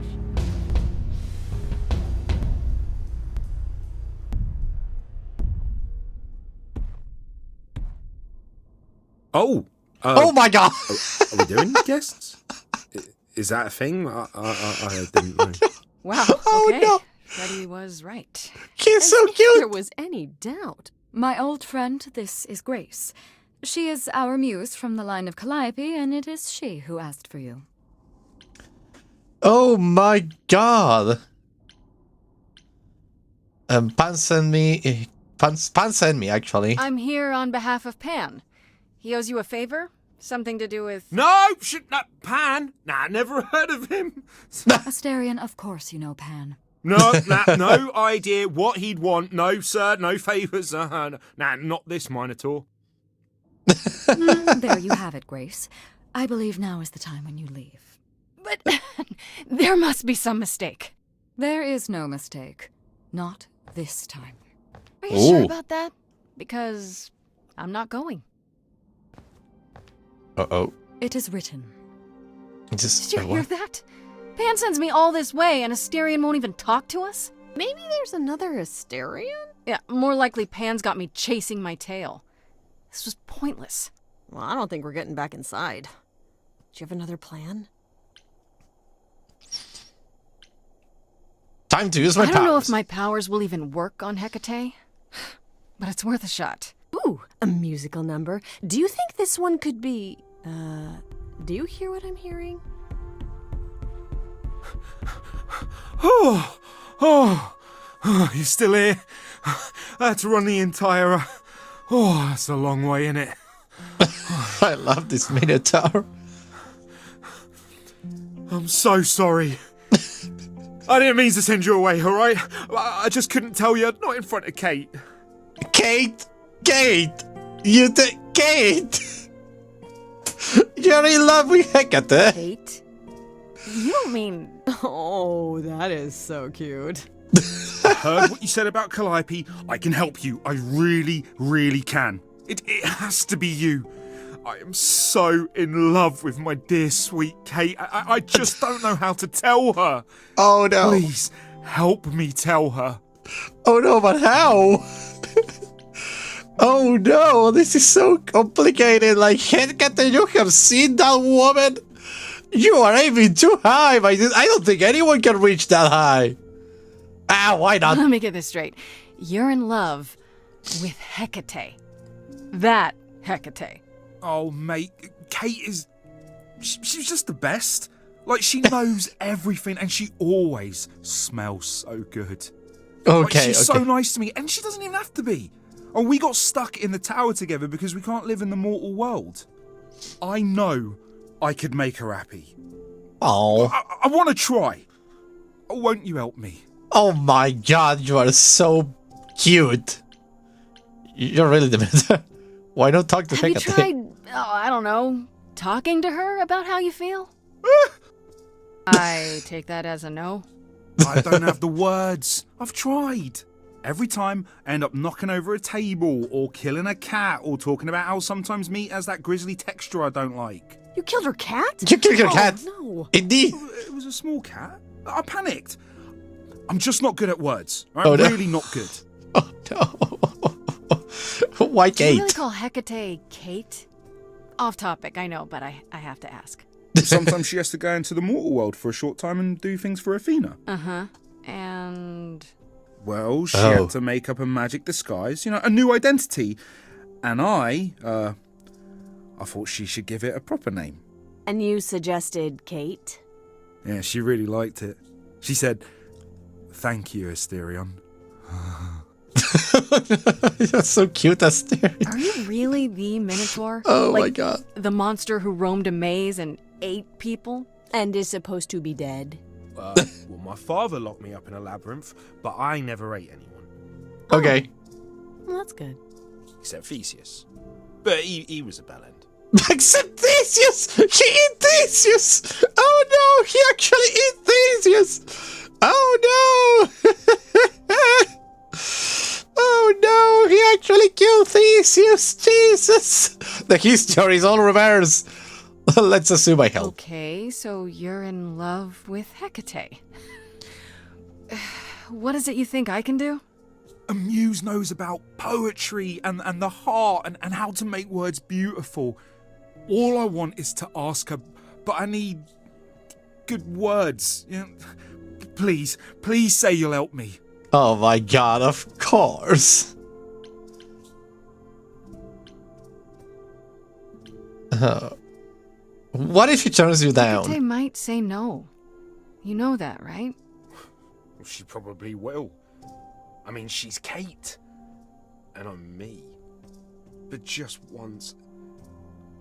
Oh! Oh my god! Are we doing guests? Is that a thing? I didn't know. Wow, Oh, okay. no. Freddie was right. He's so If there cute! was any doubt. My old friend, this is Grace. She is our muse from the line of Calliope, and it is she who asked for you. Oh my god! Pan sent me... Pan sent me, actually. I'm here on behalf of Pan. He owes you a favor? Something to do with... No! Pan! Nah, never heard of him. Asterion, of course you know Pan. No, no idea what he'd want. No, sir, no favours. Nah, not this Minotaur. There you have it, Grace. I believe now is the time when you leave. But there must be some mistake. There is no mistake. Not this time. Are you sure Ooh. about that? Because I'm not going. Uh-oh. It is written. It is... Did you hear what? that? Pan sends me all this way and Asterion won't even talk to us? Maybe there's another Asterion? Yeah, more likely Pan's got me chasing my tail. This was pointless. Well, I don't think we're getting back inside. Do you have another plan? Time to use my I don't know powers. if my powers will even work on Hecate, but it's worth a shot. Ooh, a musical number. Do you think this one could be... do you hear what I'm hearing? Oh, you're still here? I had to run the entire... Oh, that's a long way, innit? I love this Minotaur. I'm so sorry. I didn't mean to send you away, alright? I just couldn't tell you, not in front of Kate. Kate! Kate! Kate! You're in love with Hecate. Kate? You don't mean... Oh, that is so cute. I heard what you said about Calliope. I can help you. I really, really can. It has to be you. I am so in love with my dear sweet Kate. I just don't know how to tell her. Oh no. Please, help me tell her. Oh no, but how? Oh no, this is so complicated. Like, Hecate, you have seen that woman? You are aiming too high. I don't think anyone can reach that high. Why not? Let me get this straight. You're in love with Hecate. That Hecate. Oh, mate, Kate is... She's just the best. Like, she knows everything, and she always smells so good. Okay, She's so nice to me, and she doesn't even have to be. Oh, we got stuck in the tower together because we can't live in the mortal world. I know I could make her happy. Oh. I want to try. Won't you help me? Oh my god, you are so cute. You're really the best. Why not talk to Have you Hecate? tried, I don't know, talking to her about how you feel? I take that as a no. I don't have the words. I've tried. Every time, I end up knocking over a table, or killing a cat, or talking about how sometimes meat has that grisly texture I don't like. You killed her cat? You killed your cat? No. Indeed. It was a small cat. I panicked. I'm just not good at words. I'm Oh, no. really not good. Oh no. Why Do you Kate? really call Hecate Kate? Off topic, I know, but I have to ask. Sometimes she has to go into the mortal world for a short time and do things for Athena. Uh-huh. And... Well, she had to make up a magic disguise, a new identity. And I thought she should give it a proper name. And you suggested Kate? Yeah, she really liked it. She said, "Thank you, Asterion." That's so cute, Asterion. Are you really the Minotaur? Oh my Like, god. the monster who roamed a maze and ate people? And is supposed to be dead? Well, my father locked me up in a labyrinth, but I never ate anyone. Okay. Well, that's good. Except Theseus. But he was a bellend. Except Theseus! He ate Theseus! Oh no, he actually ate Theseus! Oh no! Oh no, he actually killed Theseus! Jesus! The history is all reversed. Let's assume I help. Okay, so you're in love with Hecate. What is it you think I can do? A muse knows about poetry and the heart and how to make words beautiful. All I want is to ask her, but I need good words. Please say you'll help me. Oh my god, of course. What if he turns you down? Hecate might say no. You know that, right? She probably will. I mean, she's Kate. And I'm me. But just once,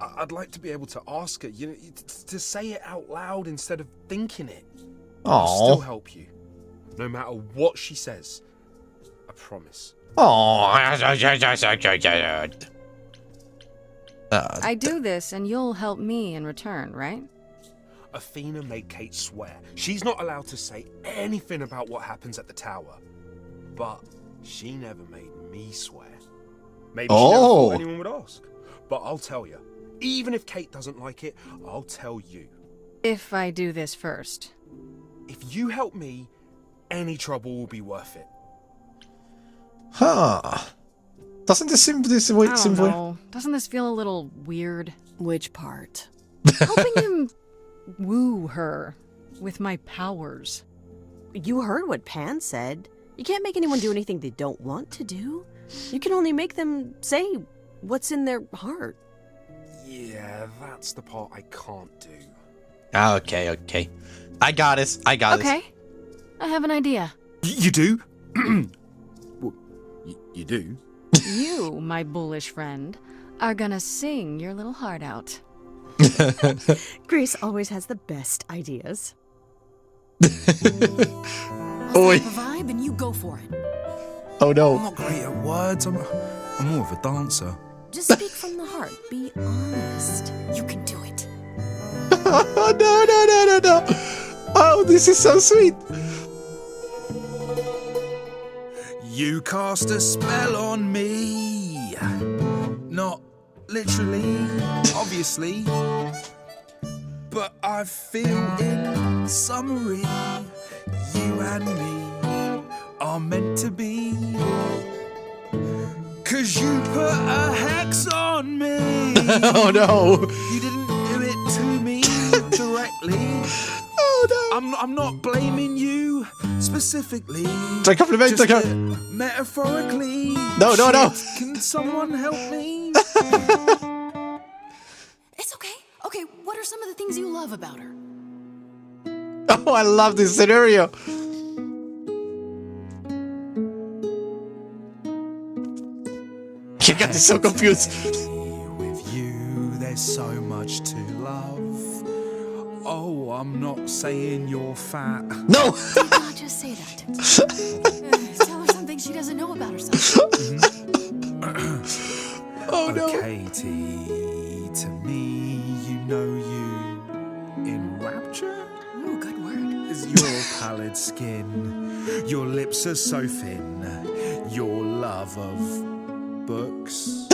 I'd like to be able to ask her, to say it out loud instead of thinking it. I'll still help you. No matter what she says. I promise. I do this and you'll help me in return, right? Athena made Kate swear she's not allowed to say anything about what happens at the tower. But she never made me swear. Maybe she never thought anyone would ask. But I'll tell you, even if Kate doesn't like it, I'll tell you. If I do this first. If you help me, any trouble will be worth it. Huh. Doesn't this seem this way? I don't know. Doesn't this feel a little weird? Which part? Helping him woo her with my powers. You heard what Pan said. You can't make anyone do anything they don't want to do. You can only make them say what's in their heart. Yeah, that's the part I can't do. Okay. I got it. Okay. I have an idea. You do? Well, you do? You, my bullish friend, are gonna sing your little heart out. Grace always has the best ideas. Oi. The vibe, and you go for it. Oh I'm no. not great at words. I'm more of a dancer. Just speak from the heart. Be honest. You can do it. Oh, no. Oh, this is so sweet. You cast a spell on me. Not literally, obviously. But I feel in summary, you and me are meant to be. 'Cause you put a hex on me. Oh no. You didn't do it to me directly. Oh no. I'm not blaming you specifically. Take compliments, just take metaphorically. No. Shit, can someone help me? It's okay. Okay, what are some of the things you love about her? Oh, I love this scenario. He got so confused. With you, there's so much to love. Oh, I'm not saying you're fat. No. Do not just say that. Tell her something she doesn't know about herself. Oh no. Katie, to me, you know you in rapture. Ooh, good word. Is your pallid skin, your lips are so thin, your love of books.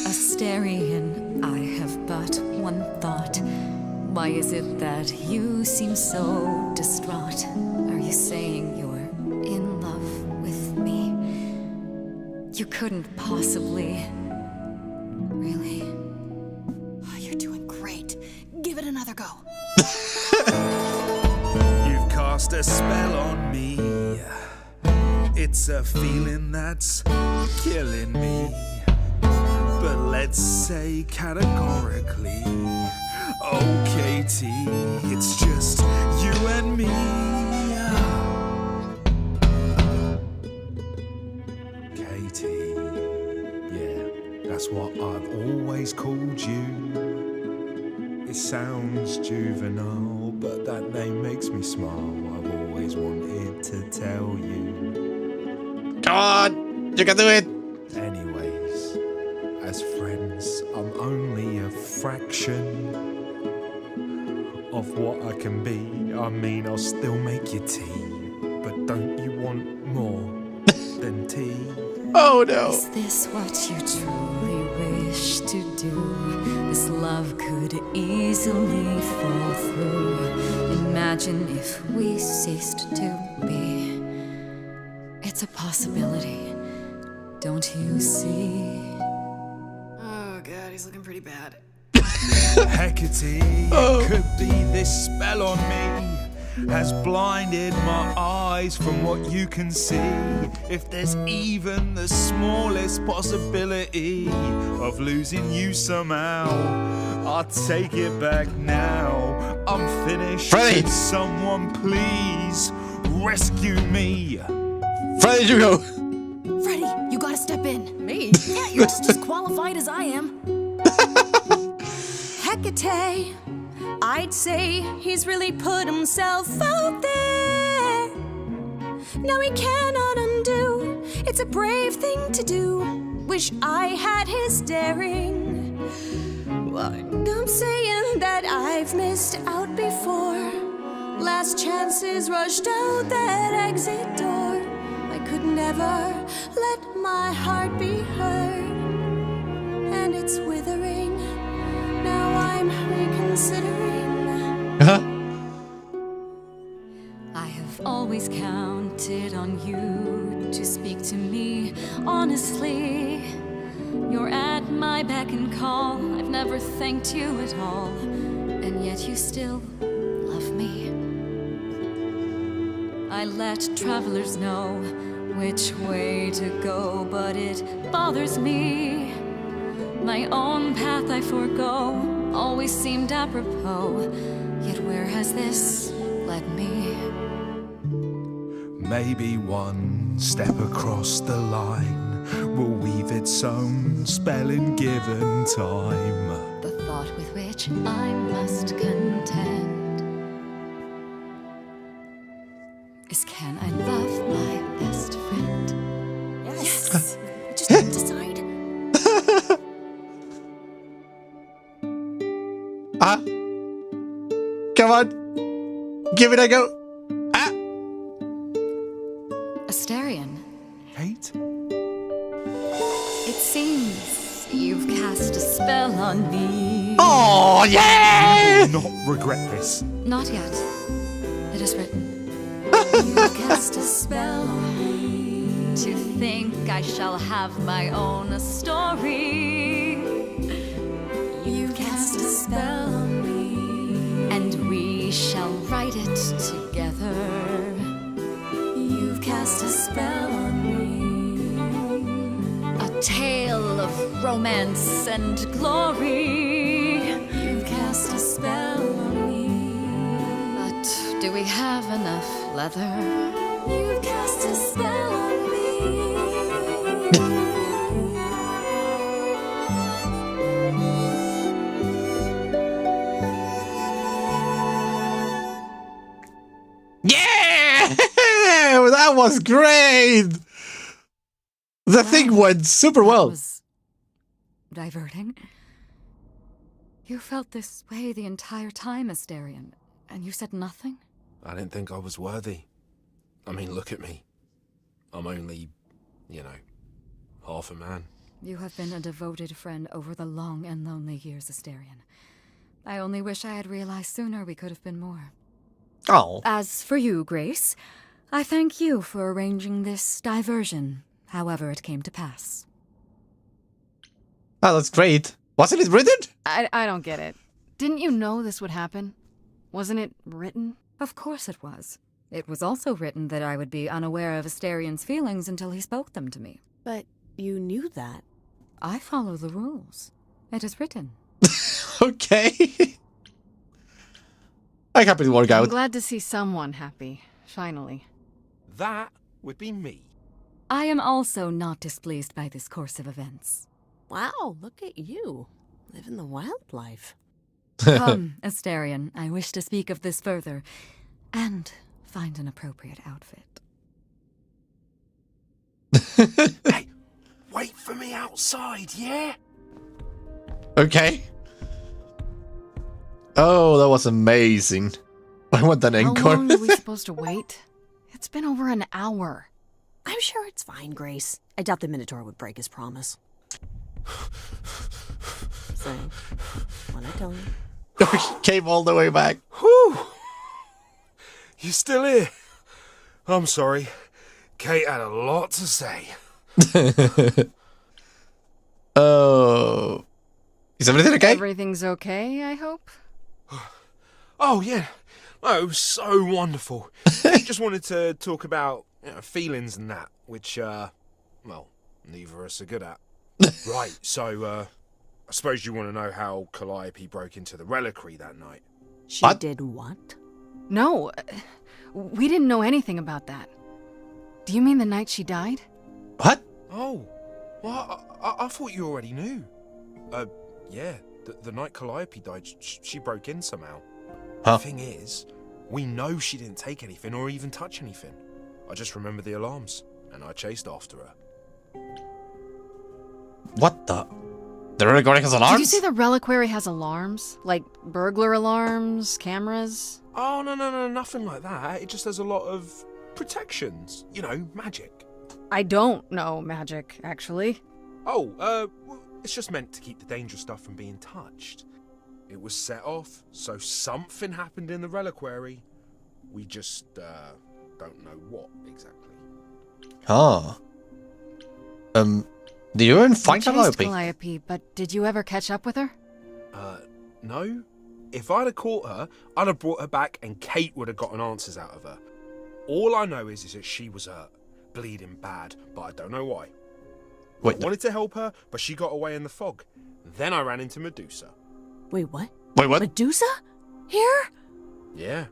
Asterian, I have but one thought. Why is it that you seem so distraught? Are you saying you're in love with me? You couldn't possibly. Really? Oh, you're doing great. Give it another go. You've cast a spell on me. It's a feeling that's killing me. But let's say categorically, oh Katie, it's just you and me. Katie, yeah, that's what I've always called you. It sounds juvenile, but that name makes me smile. I've always wanted to tell you. Come on. You can do it. Anyways, as friends, I'm only a fraction of what I can be. I mean, I'll still make you tea, but don't you want more than tea? Oh no. Is this what you truly wish to do? This love could easily fall through. Imagine if we ceased to be. It's a possibility, don't you see? Oh, God, he's looking pretty bad. Hecate, it could be this spell on me has blinded my eyes from what you can see. If there's even the smallest possibility of losing you somehow, I'll take it back now. I'm finished. Freddy! Could someone please rescue me? Freddy, you go. Freddy, you gotta step in. Me? Yeah, you're just as qualified as I am. Hecate, I'd say he's really put himself out there. No, he cannot undo. It's a brave thing to do. Wish I had his daring. Well, I'm saying that I've missed out before. Last chances rushed out that exit door. I could never let my heart be heard. And it's withering. Now I'm reconsidering. I have always counted on you to speak to me honestly. You're at my beck and call. I've never thanked you at all, and yet you still love me. I let travelers know which way to go, but it bothers me. My own path I forego always seemed apropos, yet where has this led me? Maybe one step across the line will weave its own spell in given time. The thought with which I must contend. is, can I love my best friend? Yes. Just decide. Come on. Give it a go. Asterion, Kate? it seems you've cast a spell on me. Oh, yeah! You will not regret this. Not yet. It is written. You cast a spell on me. To think I shall have my own story. You cast a spell on me. And we shall write it together. You've cast a spell on me. A tale of romance and glory. You've cast a spell on me. But do we have enough leather? You've cast a spell on me. Yeah! That was great! The thing went super well. Was diverting. You felt this way the entire time, Asterion, and you said nothing? I didn't think I was worthy. I mean, look at me. I'm only, half a man. You have been a devoted friend over the long and lonely years, Asterion. I only wish I had realized sooner we could have been more. Oh. As for you, Grace, I thank you for arranging this diversion, however it came to pass. Oh, that's great. Wasn't it written? I don't get it. Didn't you know this would happen? Wasn't it written? Of course it was. It was also written that I would be unaware of Asterion's feelings until he spoke them to me. But you knew that. I follow the rules. It is written. Okay. I'm happy to work I'm out. glad to see someone happy, finally. That would be me. I am also not displeased by this course of events. Wow, look at you. Living the wildlife. Come, Asterion, I wish to speak of this further, and find an appropriate outfit. Hey, wait for me outside, yeah? Okay. Oh, that was amazing. I want an How encore. long are we supposed to wait? It's been over an hour. I'm sure it's fine, Grace. I doubt the Minotaur would break his promise. So, what I tell you? He came all the way back. Whew! You still here? I'm sorry. Kate had a lot to say. Oh. Is everything okay? Everything's okay, I hope? Oh, yeah. Oh, it was so wonderful. Just wanted to talk about feelings and that, which, well, neither of us are good at. Right, so, I suppose you want to know how Calliope broke into the reliquary that night. She did what? No, we didn't know anything about that. Do you mean the night she died? What? Oh, well, I thought you already knew. Yeah, the night Calliope died, she broke in somehow. Huh? The thing is, we know she didn't take anything or even touch anything. I just remember the alarms, and I chased after her. What the? The reliquary has alarms? Did you say the reliquary has alarms? Like burglar alarms, cameras? Oh, no, nothing like that. It just has a lot of protections. You know, magic. I don't know magic, actually. Oh, it's just meant to keep the dangerous stuff from being touched. It was set off, so something happened in the reliquary. We just, don't know what exactly. Oh. Did you even find You chased Calliope? Calliope, but did you ever catch up with her? No. If I'd have caught her, I'd have brought her back and Kate would have gotten answers out of her. All I know is that she was hurt, bleeding bad, but I don't know why. Wait, I wanted to help her, but she got away in the fog. Then I ran into Medusa. Wait, what? Wait, what? Medusa? Here? Yeah.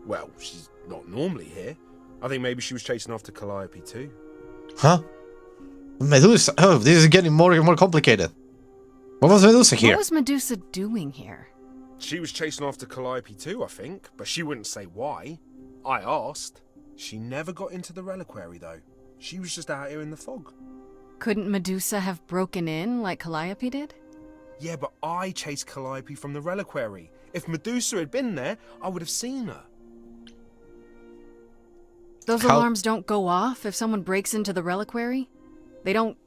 Well, she's not normally here. I think maybe she was chasing after Calliope too. Huh? Medusa. Oh, this is getting more and more complicated. What was Medusa here? What was Medusa doing here? She was chasing after Calliope too, I think, but she wouldn't say why. I asked. She never got into the reliquary, though. She was just out here in the fog. Couldn't Medusa have broken in like Calliope did? Yeah, but I chased Calliope from the reliquary. If Medusa had been there, I would have seen her. Those alarms don't go off if someone breaks into the reliquary? They don't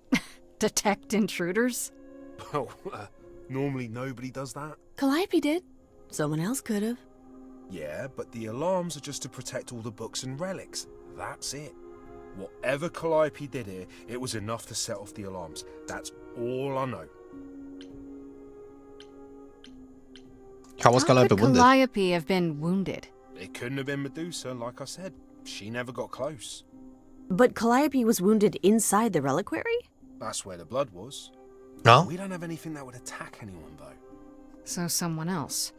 detect intruders? Well, normally nobody does that. Calliope did. Someone else could have. Yeah, but the alarms are just to protect all the books and relics. That's it. Whatever Calliope did here, it was enough to set off the alarms. That's all I know. How was Calliope wounded? Calliope have been wounded? It couldn't have been Medusa, like I said. She never got close. But Calliope was wounded inside the reliquary? That's where the blood was. No? We don't have anything that would attack anyone, though. So someone else.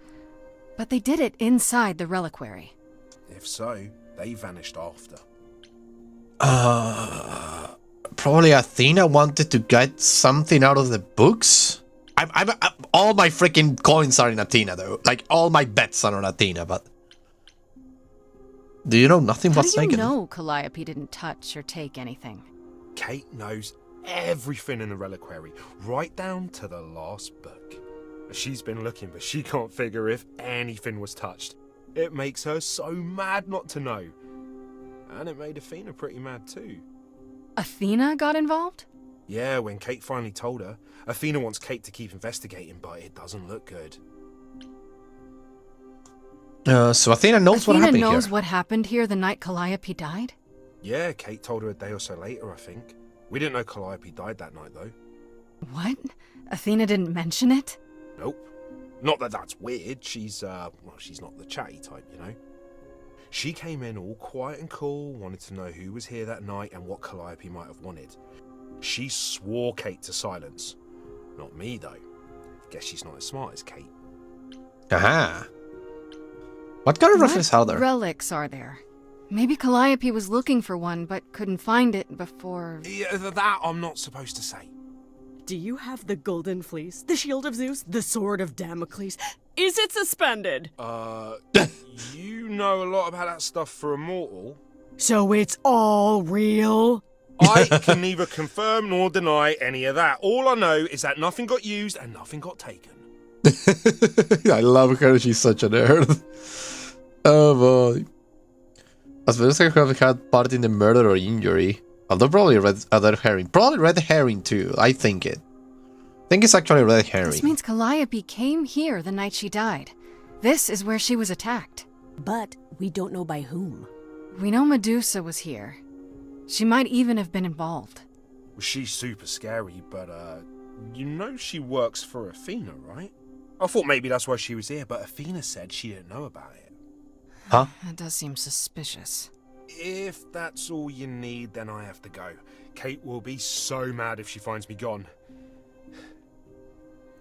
But they did it inside the reliquary. If so, they vanished after. Probably Athena wanted to get something out of the books. I'm all my freaking coins are in Athena, though. Like, all my bets are on Athena, but... Do you know nothing How was do you taken? know Calliope didn't touch or take anything? Kate knows everything in the reliquary, right down to the last book. She's been looking, but she can't figure if anything was touched. It makes her so mad not to know. And it made Athena pretty mad too. Athena got involved? Yeah, when Kate finally told her, Athena wants Kate to keep investigating, but it doesn't look good. So Athena knows what happened here. Athena knows what happened here the night Calliope died? Yeah, Kate told her a day or so later, I think. We didn't know Calliope died that night, though. What? Athena didn't mention it? Nope. Not that that's weird. She's not the chatty type, you know. She came in all quiet and cool, wanted to know who was here that night and what Calliope might have wanted. She swore Kate to silence. Not me, though. Guess she's not as smart as Kate. Aha. What kind of reference are there? What relics are there? Maybe Calliope was looking for one, but couldn't find it before... Yeah, that I'm not supposed to say. Do you have the golden fleece, the shield of Zeus, the sword of Damocles? Is it suspended? You know a lot about that stuff for a mortal. So it's all real? I can neither confirm nor deny any of that. All I know is that nothing got used and nothing got taken. I love her, she's such a nerd. Oh boy. As well as I have had part in the murder or injury. Although probably red herring. Probably red herring too, I think it. I think it's actually red herring. This means Calliope came here the night she died. This is where she was attacked. But we don't know by whom. We know Medusa was here. She might even have been involved. Well, she's super scary, but you know she works for Athena, right? I thought maybe that's why she was here, but Athena said she didn't know about it. Huh? That does seem suspicious. If that's all you need, then I have to go. Kate will be so mad if she finds me gone.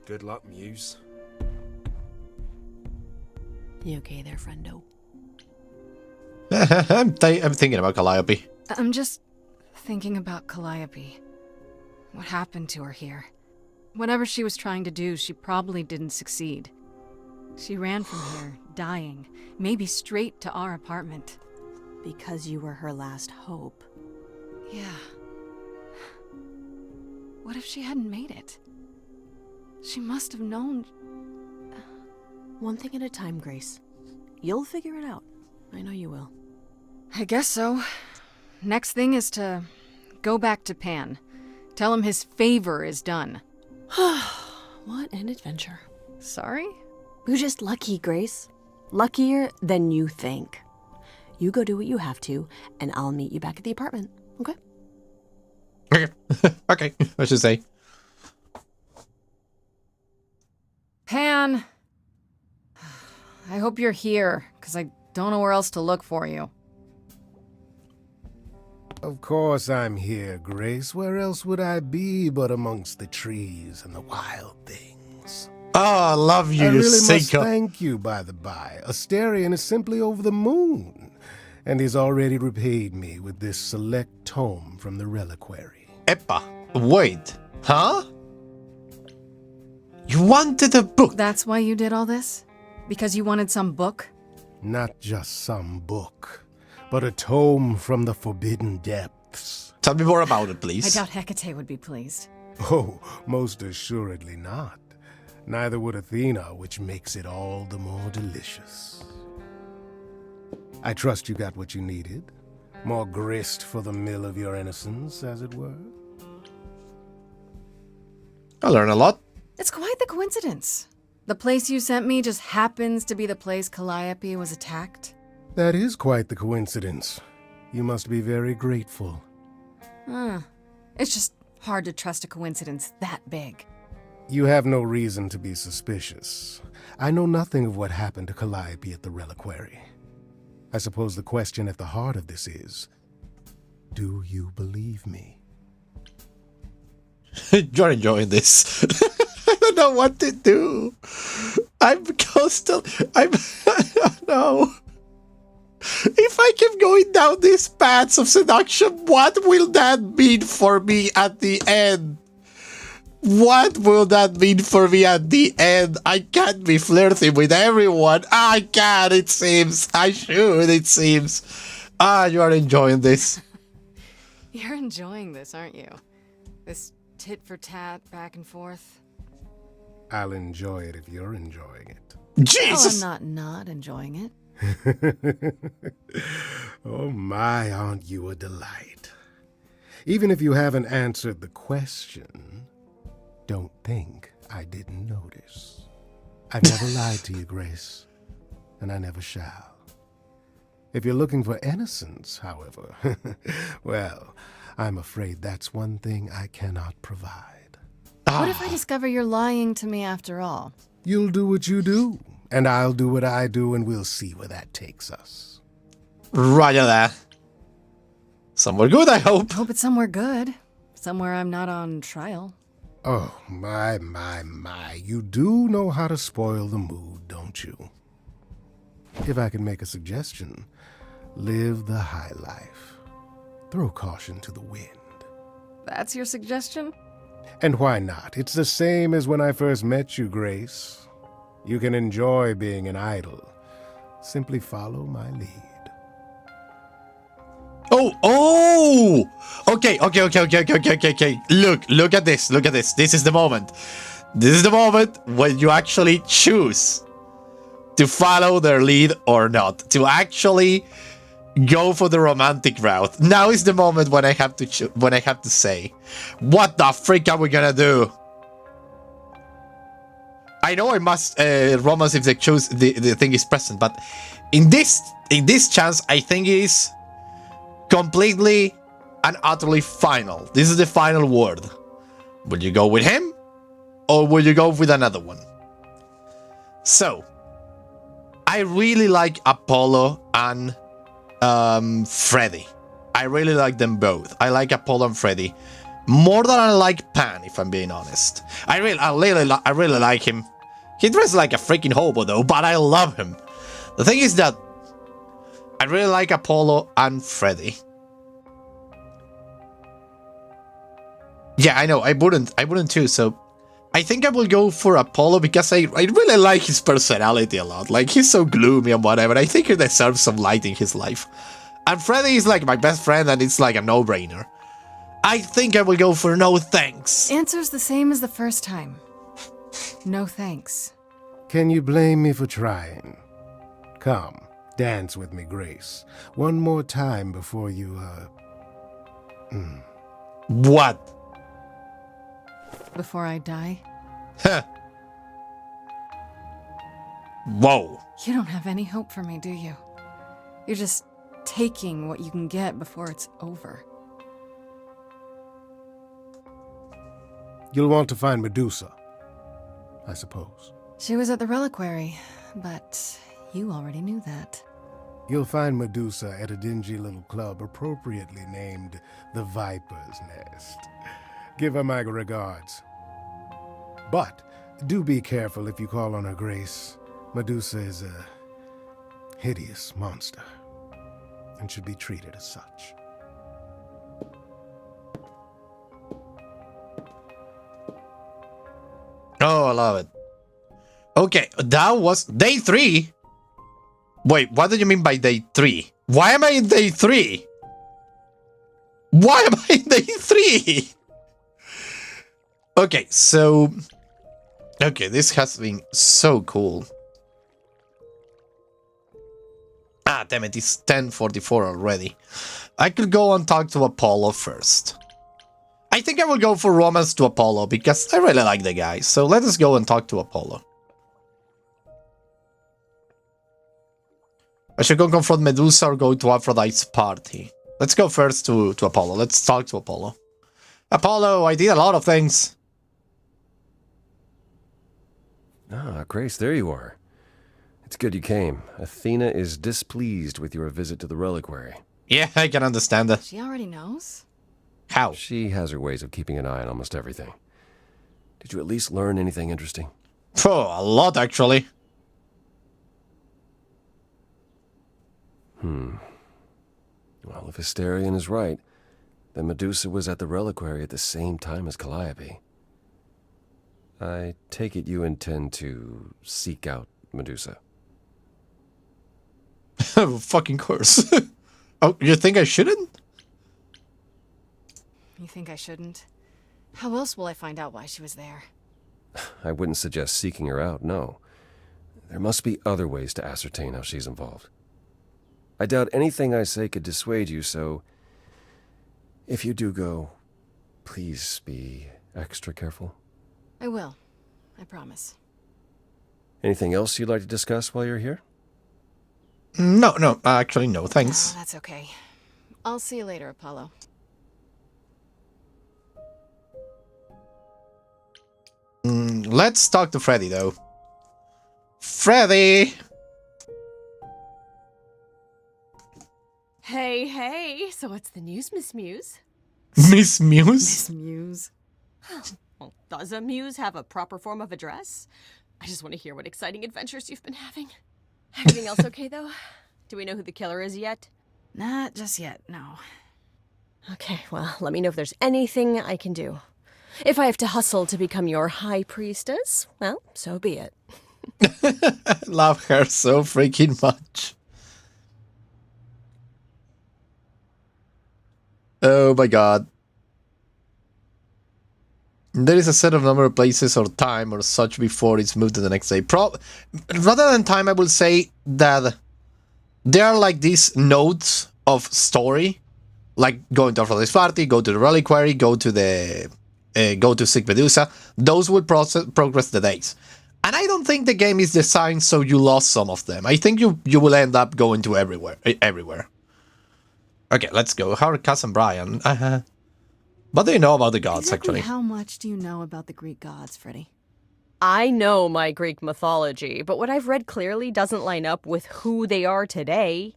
Good luck, Muse. You okay there, friendo? I'm thinking about Calliope. I'm just thinking about Calliope. What happened to her here? Whatever she was trying to do, she probably didn't succeed. She ran from here, dying, maybe straight to our apartment. Because you were her last hope. Yeah. What if she hadn't made it? She must have known... One thing at a time, Grace. You'll figure it out. I know you will. I guess so. Next thing is to go back to Pan. Tell him his favor is done. What an adventure. Sorry? You're just lucky, Grace. Luckier than you think. You go do what you have to, and I'll meet you back at the apartment, okay? Okay. Okay, I should say. Pan! I hope you're here, because I don't know where else to look for you. Of course I'm here, Grace. Where else would I be but amongst the trees and the wild things? Oh, I love you, I really must Seiko. thank you, by the by. Asterion is simply over the moon, and he's already repaid me with this select tome from the reliquary. Epa, wait, huh? You wanted a book? That's why you did all this? Because you wanted some book? Not just some book, but a tome from the forbidden depths. Tell me more about it, I please. doubt Hecate would be pleased. Oh, most assuredly not. Neither would Athena, which makes it all the more delicious. I trust you got what you needed. More grist for the mill of your innocence, as it were. I learned a lot. It's quite the coincidence. The place you sent me just happens to be the place Calliope was attacked. That is quite the coincidence. You must be very grateful. It's just hard to trust a coincidence that big. You have no reason to be suspicious. I know nothing of what happened to Calliope at the reliquary. I suppose the question at the heart of this is, do you believe me? You're enjoying this. I don't know what to do. I'm constantly... I don't know. If I keep going down these paths of seduction, what will that mean for me at the end? What will that mean for me at the end? I can't be flirting with everyone. I can, it seems. I should, it seems. You are enjoying this. You're enjoying this, aren't you? This tit for tat, back and forth. I'll enjoy it if you're enjoying it. Jesus! Well, I'm not enjoying it. Oh my, aren't you a delight? Even if you haven't answered the question, don't think I didn't notice. I've never lied to you, Grace, and I never shall. If you're looking for innocence, however, well, I'm afraid that's one thing I cannot provide. What if I discover you're lying to me after all? You'll do what you do, and I'll do what I do, and we'll see where that takes us. Roger that. Somewhere good, I hope. Hope it's somewhere good. Somewhere I'm not on trial. Oh, my. You do know how to spoil the mood, don't you? If I can make a suggestion, live the high life. Throw caution to the wind. That's your suggestion? And why not? It's the same as when I first met you, Grace. You can enjoy being an idol. Simply follow my lead. Oh! Okay. Look at this. This is the moment. This is the moment when you actually choose to follow their lead or not. To actually go for the romantic route. Now is the moment when I have to say, what the freak are we gonna do? I know I must romance if the thing is present, but in this chance, I think it is completely and utterly final. This is the final word. Will you go with him, or will you go with another one? So, I really like Apollo and Freddy. I really like them both. I like Apollo and Freddy more than I like Pan, if I'm being honest. I really like him. He dresses like a freaking hobo though, but I love him. The thing is that I really like Apollo and Freddy. Yeah, I know. I wouldn't too. So I think I will go for Apollo because I really like his personality a lot. Like, he's so gloomy and whatever. I think he deserves some light in his life. And Freddy is like my best friend, and it's like a no-brainer. I think I will go for no thanks. Answer's the same as the first time. No thanks. Can you blame me for trying? Come, dance with me, Grace. One more time before you, What? Before I die? Huh. Whoa. You don't have any hope for me, do you? You're just taking what you can get before it's over. You'll want to find Medusa, I suppose. She was at the reliquary, but you already knew that. You'll find Medusa at a dingy little club appropriately named the Viper's Nest. Give her my regards. But do be careful if you call on her, Grace. Medusa is a hideous monster and should be treated as such. Oh, I love it. Okay, that was day 3. Wait, what do you mean by day 3? Why am I in day 3? Why am I in day 3? Okay, so... Okay, this has been so cool. Ah, damn it, it's 10:44 already. I could go and talk to Apollo first. I think I will go for romance to Apollo, because I really like the guy. So let us go and talk to Apollo. I should go confront Medusa or go to Aphrodite's party. Let's go first to Apollo. Let's talk to Apollo. Apollo, I did a lot of things. Ah, Grace, there you are. It's good you came. Athena is displeased with your visit to the reliquary. Yeah, I can understand that. She already knows? How? She has her ways of keeping an eye on almost everything. Did you at least learn anything interesting? Oh, a lot, actually. Well, if Asterion is right, then Medusa was at the reliquary at the same time as Calliope. I take it you intend to seek out Medusa. Fucking course. Oh, you think I shouldn't? You think I shouldn't? How else will I find out why she was there? I wouldn't suggest seeking her out, no. There must be other ways to ascertain how she's involved. I doubt anything I say could dissuade you, so if you do go, please be extra careful. I will. I promise. Anything else you'd like to discuss while you're here? No, actually no, thanks. No, that's okay. I'll see you later, Apollo. Let's talk to Freddy, though. Freddy! Hey, so what's the news, Miss Muse? Miss Muse? Miss Muse. Well, does a muse have a proper form of address? I just want to hear what exciting adventures you've been having. Everything else okay, though? Do we know who the killer is yet? Not just yet, no. Okay, well, let me know if there's anything I can do. If I have to hustle to become your high priestess, well, so be it. I love her so freaking much. Oh my god. There is a set of number of places or time or such before it's moved to the next day. Rather than time, I will say that there are like these nodes of story, like going to Aphrodite's party, go to the reliquary, go to seek Medusa. Those will progress the days. And I don't think the game is designed so you lost some of them. I think you will end up going to everywhere. Okay, let's go. Our cousin Brian. What do you know about the gods, Exactly actually? how much do you know about the Greek gods, Freddy? I know my Greek mythology, but what I've read clearly doesn't line up with who they are today.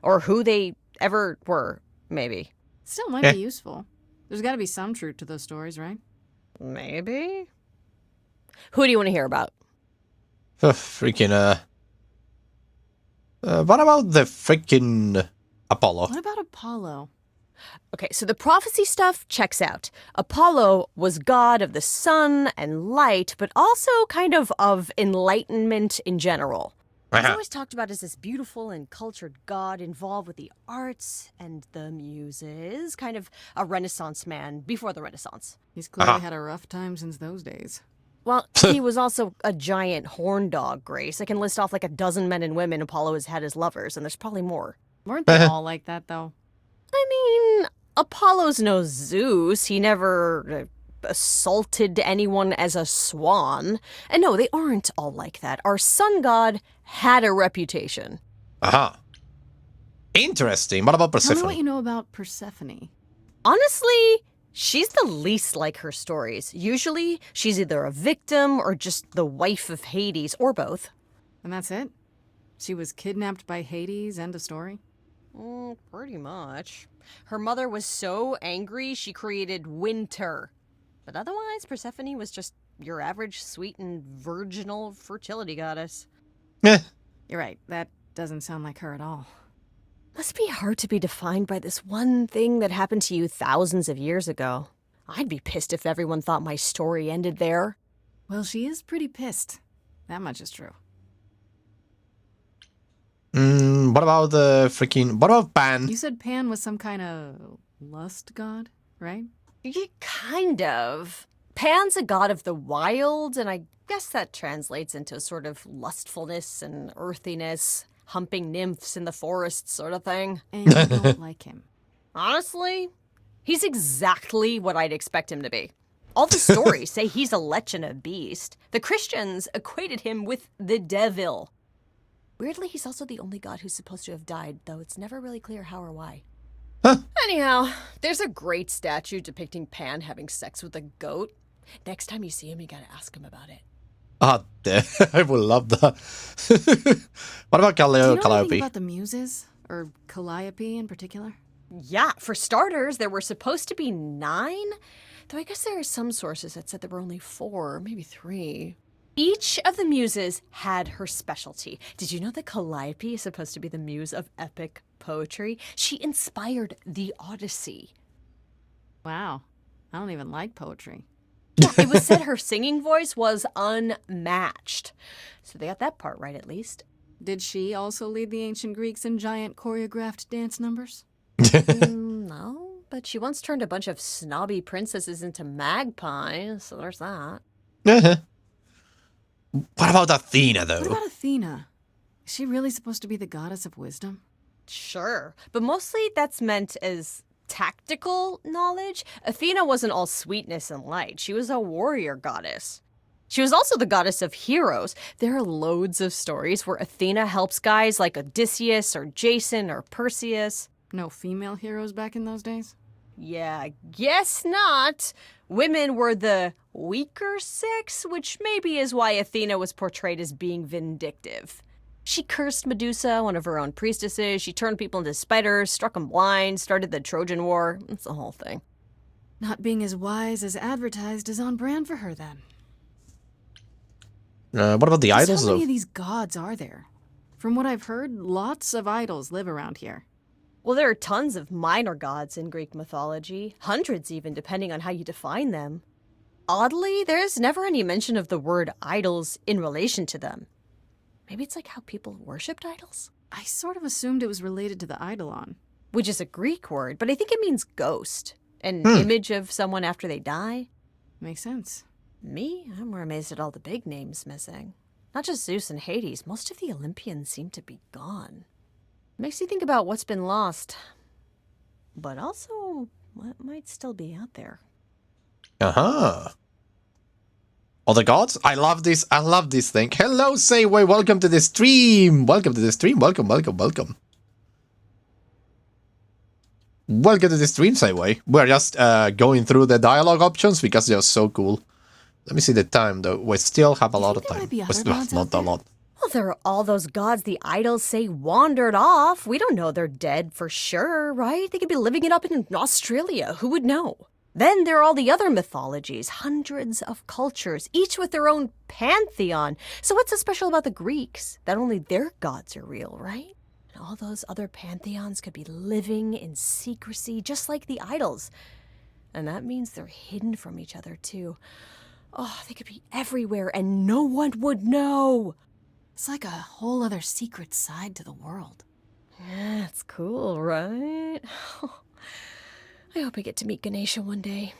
Or who they ever were, maybe. Still might be useful. There's got to be some truth to those stories, right? Maybe. Who do you want to hear about? Freaking, what about the freaking Apollo? What about Apollo? Okay, so the prophecy stuff checks out. Apollo was god of the sun and light, but also kind of enlightenment in general. He's always talked about as this beautiful and cultured god involved with the arts and the muses, kind of a Renaissance man before the Renaissance. He's clearly had a rough time since those days. Well, he was also a giant horn dog, Grace. I can list off like a dozen men and women Apollo has had as lovers, and there's probably more. Weren't they all like that, though? I mean, Apollo's no Zeus. He never assaulted anyone as a swan. And no, they aren't all like that. Our sun god had a reputation. Interesting. What about Tell me Persephone? what you know about Persephone. Honestly, she's the least like her stories. Usually, she's either a victim or just the wife of Hades, or both. And that's it? She was kidnapped by Hades, end of story? Pretty much. Her mother was so angry, she created winter. But otherwise, Persephone was just your average sweet and virginal fertility goddess. You're right. That doesn't sound like her at all. Must be hard to be defined by this one thing that happened to you thousands of years ago. I'd be pissed if everyone thought my story ended there. Well, she is pretty pissed. That much is true. What about the freaking... What about Pan? You said Pan was some kind of lust god, right? Yeah, kind of. Pan's a god of the wild, and I guess that translates into a sort of lustfulness and earthiness, humping nymphs in the forest sort of thing. And you don't like him. Honestly, he's exactly what I'd expect him to be. All the stories say he's a lech and a beast. The Christians equated him with the devil. Weirdly, he's also the only god who's supposed to have died, though it's never really clear how or why. Huh. Anyhow, there's a great statue depicting Pan having sex with a goat. Next time you see him, you gotta ask him about it. Ah, I would love that. What about Do you know anything Calliope? about the Muses? Or Calliope in particular? Yeah, for starters, there were supposed to be 9, though I guess there are some sources that said there were only 4, maybe 3. Each of the muses had her specialty. Did you know that Calliope is supposed to be the muse of epic poetry? She inspired the Odyssey. Wow. I don't even like poetry. Yeah, it was said her singing voice was unmatched. So they got that part right, at least. Did she also lead the ancient Greeks in giant choreographed dance numbers? No, but she once turned a bunch of snobby princesses into magpies, so there's that. Uh-huh. What about Athena, though? What about Athena? Is she really supposed to be the goddess of wisdom? Sure, but mostly that's meant as tactical knowledge. Athena wasn't all sweetness and light. She was a warrior goddess. She was also the goddess of heroes. There are loads of stories where Athena helps guys like Odysseus or Jason or Perseus. No female heroes back in those days? Yeah, guess not. Women were the weaker sex, which maybe is why Athena was portrayed as being vindictive. She cursed Medusa, one of her own priestesses. She turned people into spiders, struck them blind, started the Trojan War. It's the whole thing. Not being as wise as advertised is on brand for her, then. What about the idols, How though? many of these gods are there? From what I've heard, lots of idols live around here. Well, there are tons of minor gods in Greek mythology, hundreds even, depending on how you define them. Oddly, there's never any mention of the word idols in relation to them. Maybe it's like how people worshipped idols? I sort of assumed it was related to the eidolon. Which is a Greek word, but I think it means ghost. An image of someone after they die. Makes sense. Me? I'm more amazed at all the big names missing. Not just Zeus and Hades, most of the Olympians seem to be gone. Makes you think about what's been lost, but also what might still be out there. Uh-huh. All the gods? I love this. I love this thing. Hello, Sayway. Welcome to the stream. Welcome to the stream. Welcome, welcome, welcome. Welcome to the stream, Sayway. We're just going through the dialogue options because they're so cool. Let me see the time, though. We still have a lot of time. Not a lot. Well, there are all those gods the idols say wandered off. We don't know they're dead for sure, right? They could be living it up in Australia. Who would know? Then there are all the other mythologies, hundreds of cultures, each with their own pantheon. So what's so special about the Greeks? That only their gods are real, right? And all those other pantheons could be living in secrecy, just like the idols. And that means they're hidden from each other, too. Oh, they could be everywhere and no one would know. It's like a whole other secret side to the world. Yeah, it's cool, right? I hope I get to meet Ganesha one day.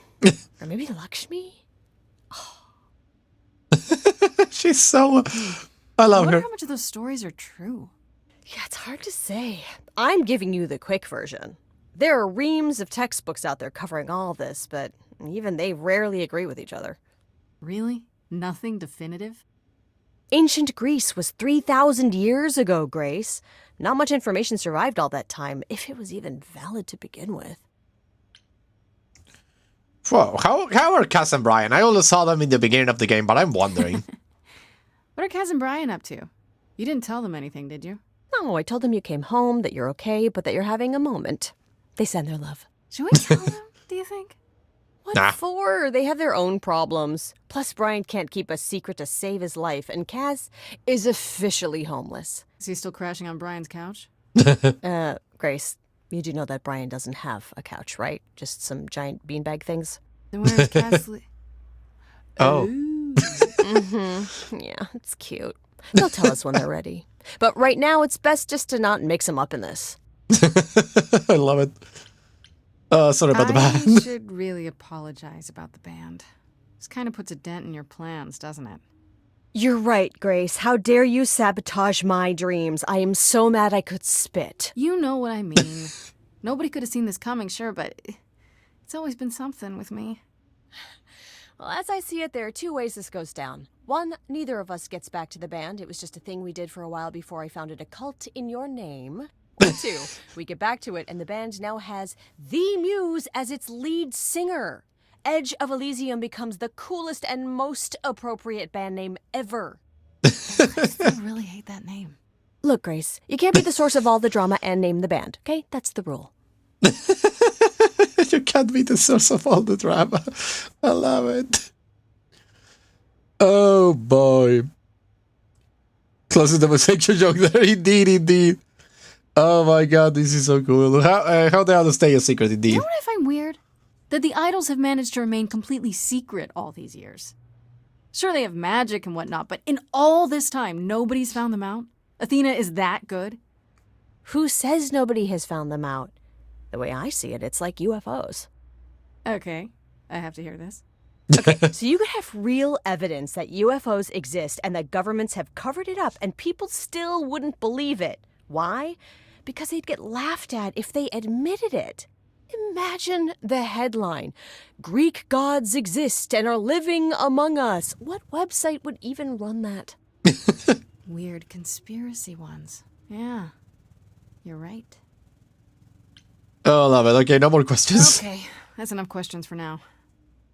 Or maybe Lakshmi? She's so... I love I wonder her. how much of those stories are true. Yeah, it's hard to say. I'm giving you the quick version. There are reams of textbooks out there covering all this, but even they rarely agree with each other. Really? Nothing definitive? Ancient Greece was 3,000 years ago, Grace. Not much information survived all that time, if it was even valid to begin with. Whoa, how are Cass and Brian? I only saw them in the beginning of the game, but I'm wondering. What are Kaz and Brian up to? You didn't tell them anything, did you? No, I told them you came home, that you're okay, but that you're having a moment. They send their love. Should we tell them, do you think? What for? They have their own problems. Plus, Brian can't keep a secret to save his life, and Kaz is officially homeless. Is he still crashing on Brian's couch? Grace, you do know that Brian doesn't have a couch, right? Just some giant beanbag things? Then where's Kaz Oh. Yeah, it's cute. They'll tell us when they're ready. But right now, it's best just to not mix them up in this. I love it. Sorry about the I band. should really apologize about the band. This kind of puts a dent in your plans, doesn't it? You're right, Grace. How dare you sabotage my dreams? I am so mad I could spit. You know what I mean. Nobody could have seen this coming, sure, but it's always been something with me. Well, as I see it, there are two ways this goes down. One, neither of us gets back to the band. It was just a thing we did for a while before I founded a cult in your name. Or two, we get back to it and the band now has the Muse as its lead singer. Edge of Elysium becomes the coolest and most appropriate band name ever. I still really hate that name. Look, Grace, you can't be the source of all the drama and name the band, okay? That's the rule. You can't be the source of all the drama. I love it. Oh boy. Closest homosexual joke there. Indeed. Oh my god, this is so cool. How the hell to stay a secret, indeed. You know what I find weird? That the idols have managed to remain completely secret all these years. Sure, they have magic and whatnot, but in all this time, nobody's found them out? Athena is that good? Who says nobody has found them out? The way I see it, it's like UFOs. Okay, I have to hear this. Okay, so you could have real evidence that UFOs exist and that governments have covered it up and people still wouldn't believe it. Why? Because they'd get laughed at if they admitted it. Imagine the headline, Greek gods exist and are living among us. What website would even run that? Weird conspiracy ones. Yeah, you're right. Oh, love it. Okay, no more questions. Okay, that's enough questions for now.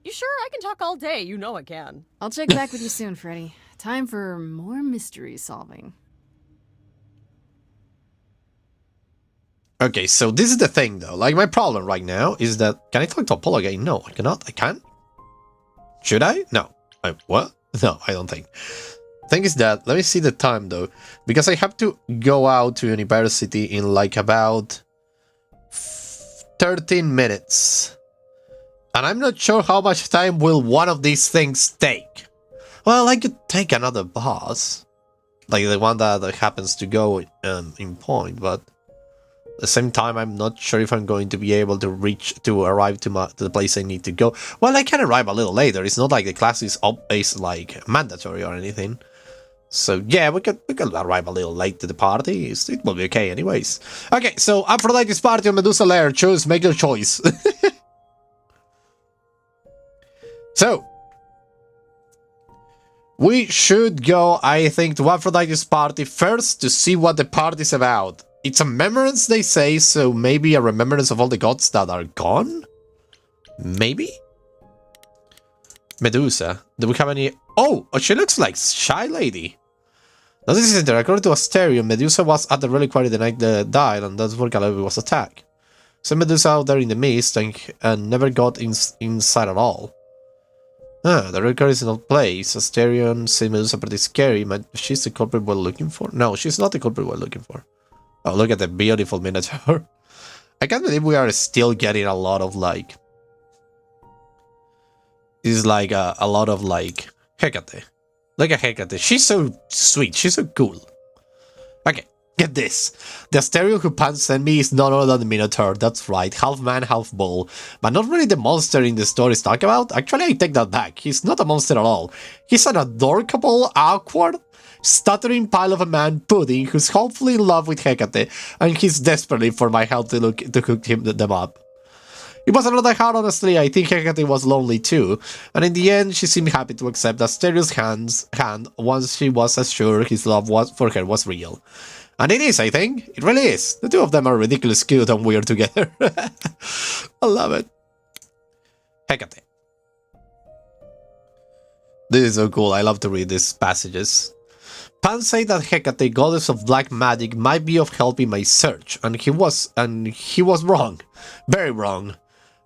You sure? I can talk all day. You know I can. I'll check back with you soon, Freddy. Time for more mystery solving. Okay, so this is the thing, though. Like, my problem right now is that... Can I talk to Apollo again? No, I cannot. I can? Should I? No. What? No, I don't think. Thing is that... Let me see the time, though. Because I have to go out to university in, like, about... 13 minutes. And I'm not sure how much time will one of these things take. Well, I could take another bus. Like, the one that happens to go in point, but... At the same time, I'm not sure if I'm going to be able to arrive to the place I need to go. Well, I can arrive a little later. It's not like the class is like mandatory or anything. So yeah, we could arrive a little late to the party. It will be okay anyways. Okay, so Aphrodite's party on Medusa Lair. Make your choice. So we should go, I think, to Aphrodite's party first to see what the party's about. It's a remembrance, they say, so maybe a remembrance of all the gods that are gone? Maybe? Medusa. Do we have any... Oh, she looks like Shy Lady. Now this is interesting. According to Asterion, Medusa was at the reliquary the night they died, and that's where Calliope was attacked. So Medusa out there in the mist and never got inside at all. Ah, the reliquary is not place. Asterion sees Medusa pretty scary, but she's the culprit we're looking for? No, she's not the culprit we're looking for. Oh, look at the beautiful minotaur. I can't believe we are still getting a lot of, like... This is like a lot of, like... Hecate. Look at Hecate. She's so sweet. She's so cool. Okay, get this. The Asterion who Pan sent me is none other than the Minotaur. That's right. Half man, half bull. But not really the monster in the stories talk about. Actually, I take that back. He's not a monster at all. He's an adorable, awkward... stuttering pile of a man, Pudding, who's hopefully in love with Hecate, and he's desperately for my help to hook them up. It wasn't all that hard, honestly. I think Hecate was lonely too, and in the end, she seemed happy to accept Asterios' hand once she was assured his love for her was real. And it is, I think. It really is. The two of them are ridiculously cute and weird together. I love it. Hecate. This is so cool. I love to read these passages. Pan said that Hecate, goddess of black magic, might be of help in my search, and he was wrong. Very wrong.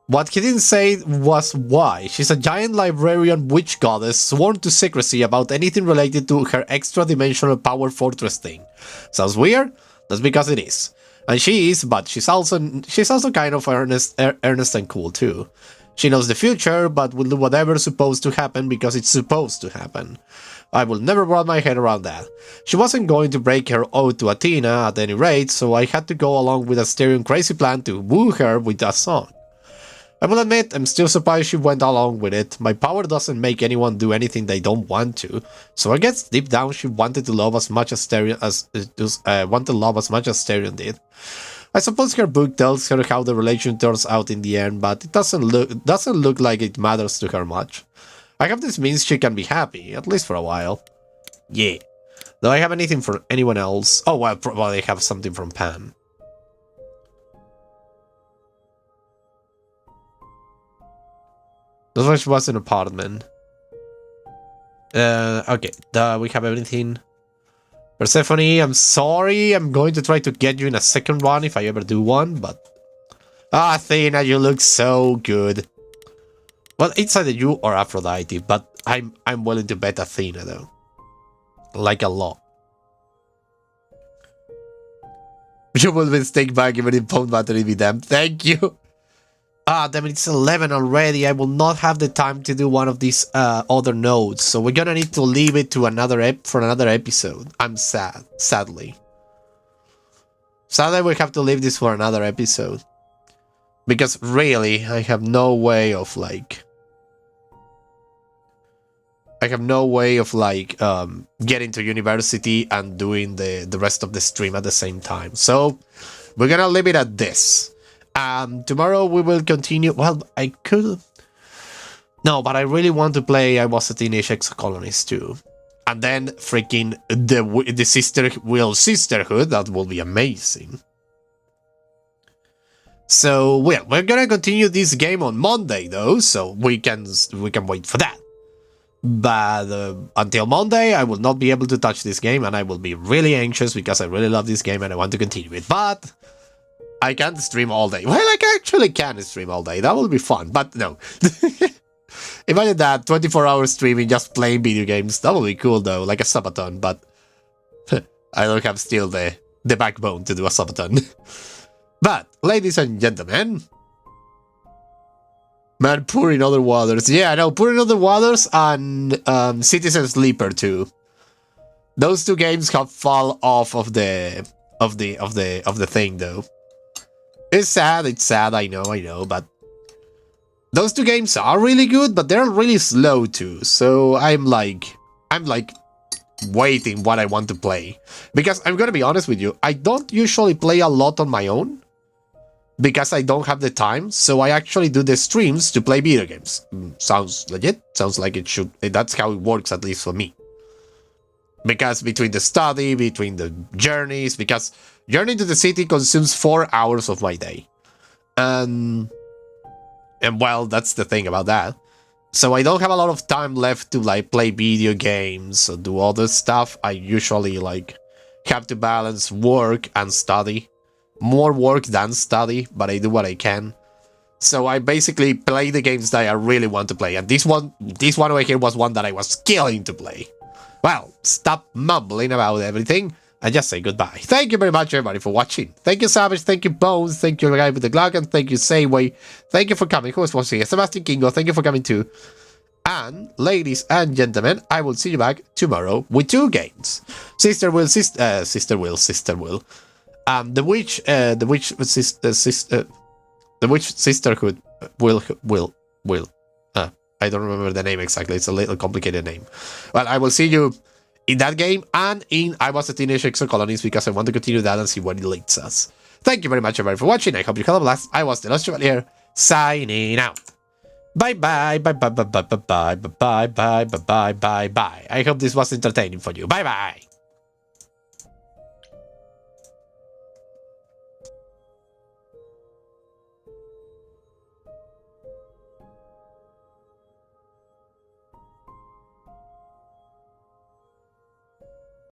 What he didn't say was why. She's a giant librarian witch goddess sworn to secrecy about anything related to her extra-dimensional power fortress thing. Sounds weird? That's because it is. And she is, but she's also kind of earnest and cool too. She knows the future, but will do whatever's supposed to happen because it's supposed to happen. I will never wrap my head around that. She wasn't going to break her oath to Athena at any rate, so I had to go along with Asterion crazy plan to woo her with that song. I will admit, I'm still surprised she went along with it. My power doesn't make anyone do anything they don't want to, so I guess deep down she wanted to love as much as Asterion did. I suppose her book tells her how the relation turns out in the end, but it doesn't look like it matters to her much. I hope this means she can be happy, at least for a while. Yeah. Do I have anything for anyone else? Oh, well, probably I have something from Pam. This was an apartment. Okay. We have everything. Persephone, I'm sorry. I'm going to try to get you in a second one if I ever do one, but... Ah, Athena, you look so good. Well, it's either you or Aphrodite, but I'm willing to bet Athena, though. Like a lot. You will mistake back even if phone battery be damned. Thank you. Ah, damn it, it's 11 already. I will not have the time to do one of these other nodes, so we're gonna need to leave it to another episode. I'm sad, sadly. Sadly, we have to leave this for another episode. Because really, I have no way of like... getting to university and doing the rest of the stream at the same time. So, we're gonna leave it at this. Tomorrow we will continue. Well, I could... No, but I really want to play I Was a Teenage Ex-Colonist too. And then freaking the Sisterhood. That will be amazing. So, well, we're gonna continue this game on Monday though, so we can wait for that. But until Monday, I will not be able to touch this game, and I will be really anxious because I really love this game and I want to continue it. But I can't stream all day. Well, I actually can stream all day. That will be fun, but no. Imagine that, 24-hour streaming, just playing video games. That will be cool though, like a subathon, but I don't have still the backbone to do a subathon. But, ladies and gentlemen... Man, Pour in Other Waters. Yeah, no, Pour in Other Waters and Citizen Sleeper too. Those two games have fall off of the thing though. It's sad, I know, but those two games are really good, but they're really slow too. So I'm like waiting what I want to play. Because I'm gonna be honest with you, I don't usually play a lot on my own. Because I don't have the time, so I actually do the streams to play video games. Sounds legit. Sounds like it should. That's how it works, at least for me. Because between the study, between the journeys, because journey to the city consumes 4 hours of my day. And well, that's the thing about that. So I don't have a lot of time left to like play video games or do other stuff. I usually like have to balance work and study. More work than study, but I do what I can. So I basically play the games that I really want to play. And this one over here was one that I was killing to play. Well, stop mumbling about everything and just say goodbye. Thank you very much, everybody, for watching. Thank you, Savage. Thank you, Bones. Thank you, the guy with the Glock. And thank you, Sayway. Thank you for coming. Who was watching? Sebastian Kingo. Thank you for coming too. And, ladies and gentlemen, I will see you back tomorrow with 2 games. Sister Will. The Witch Sisterhood will. I don't remember the name exactly. It's a little complicated name. Well, I will see you in that game and in I Was a Teenage Ex-Colonist because I want to continue that and see where it leads us. Thank you very much, everybody, for watching. I hope you had a blast. I was the Lost Chevalier, signing out. Bye bye, bye bye, bye bye, bye bye, bye bye, bye bye, bye bye. I hope this was entertaining for you. Bye bye.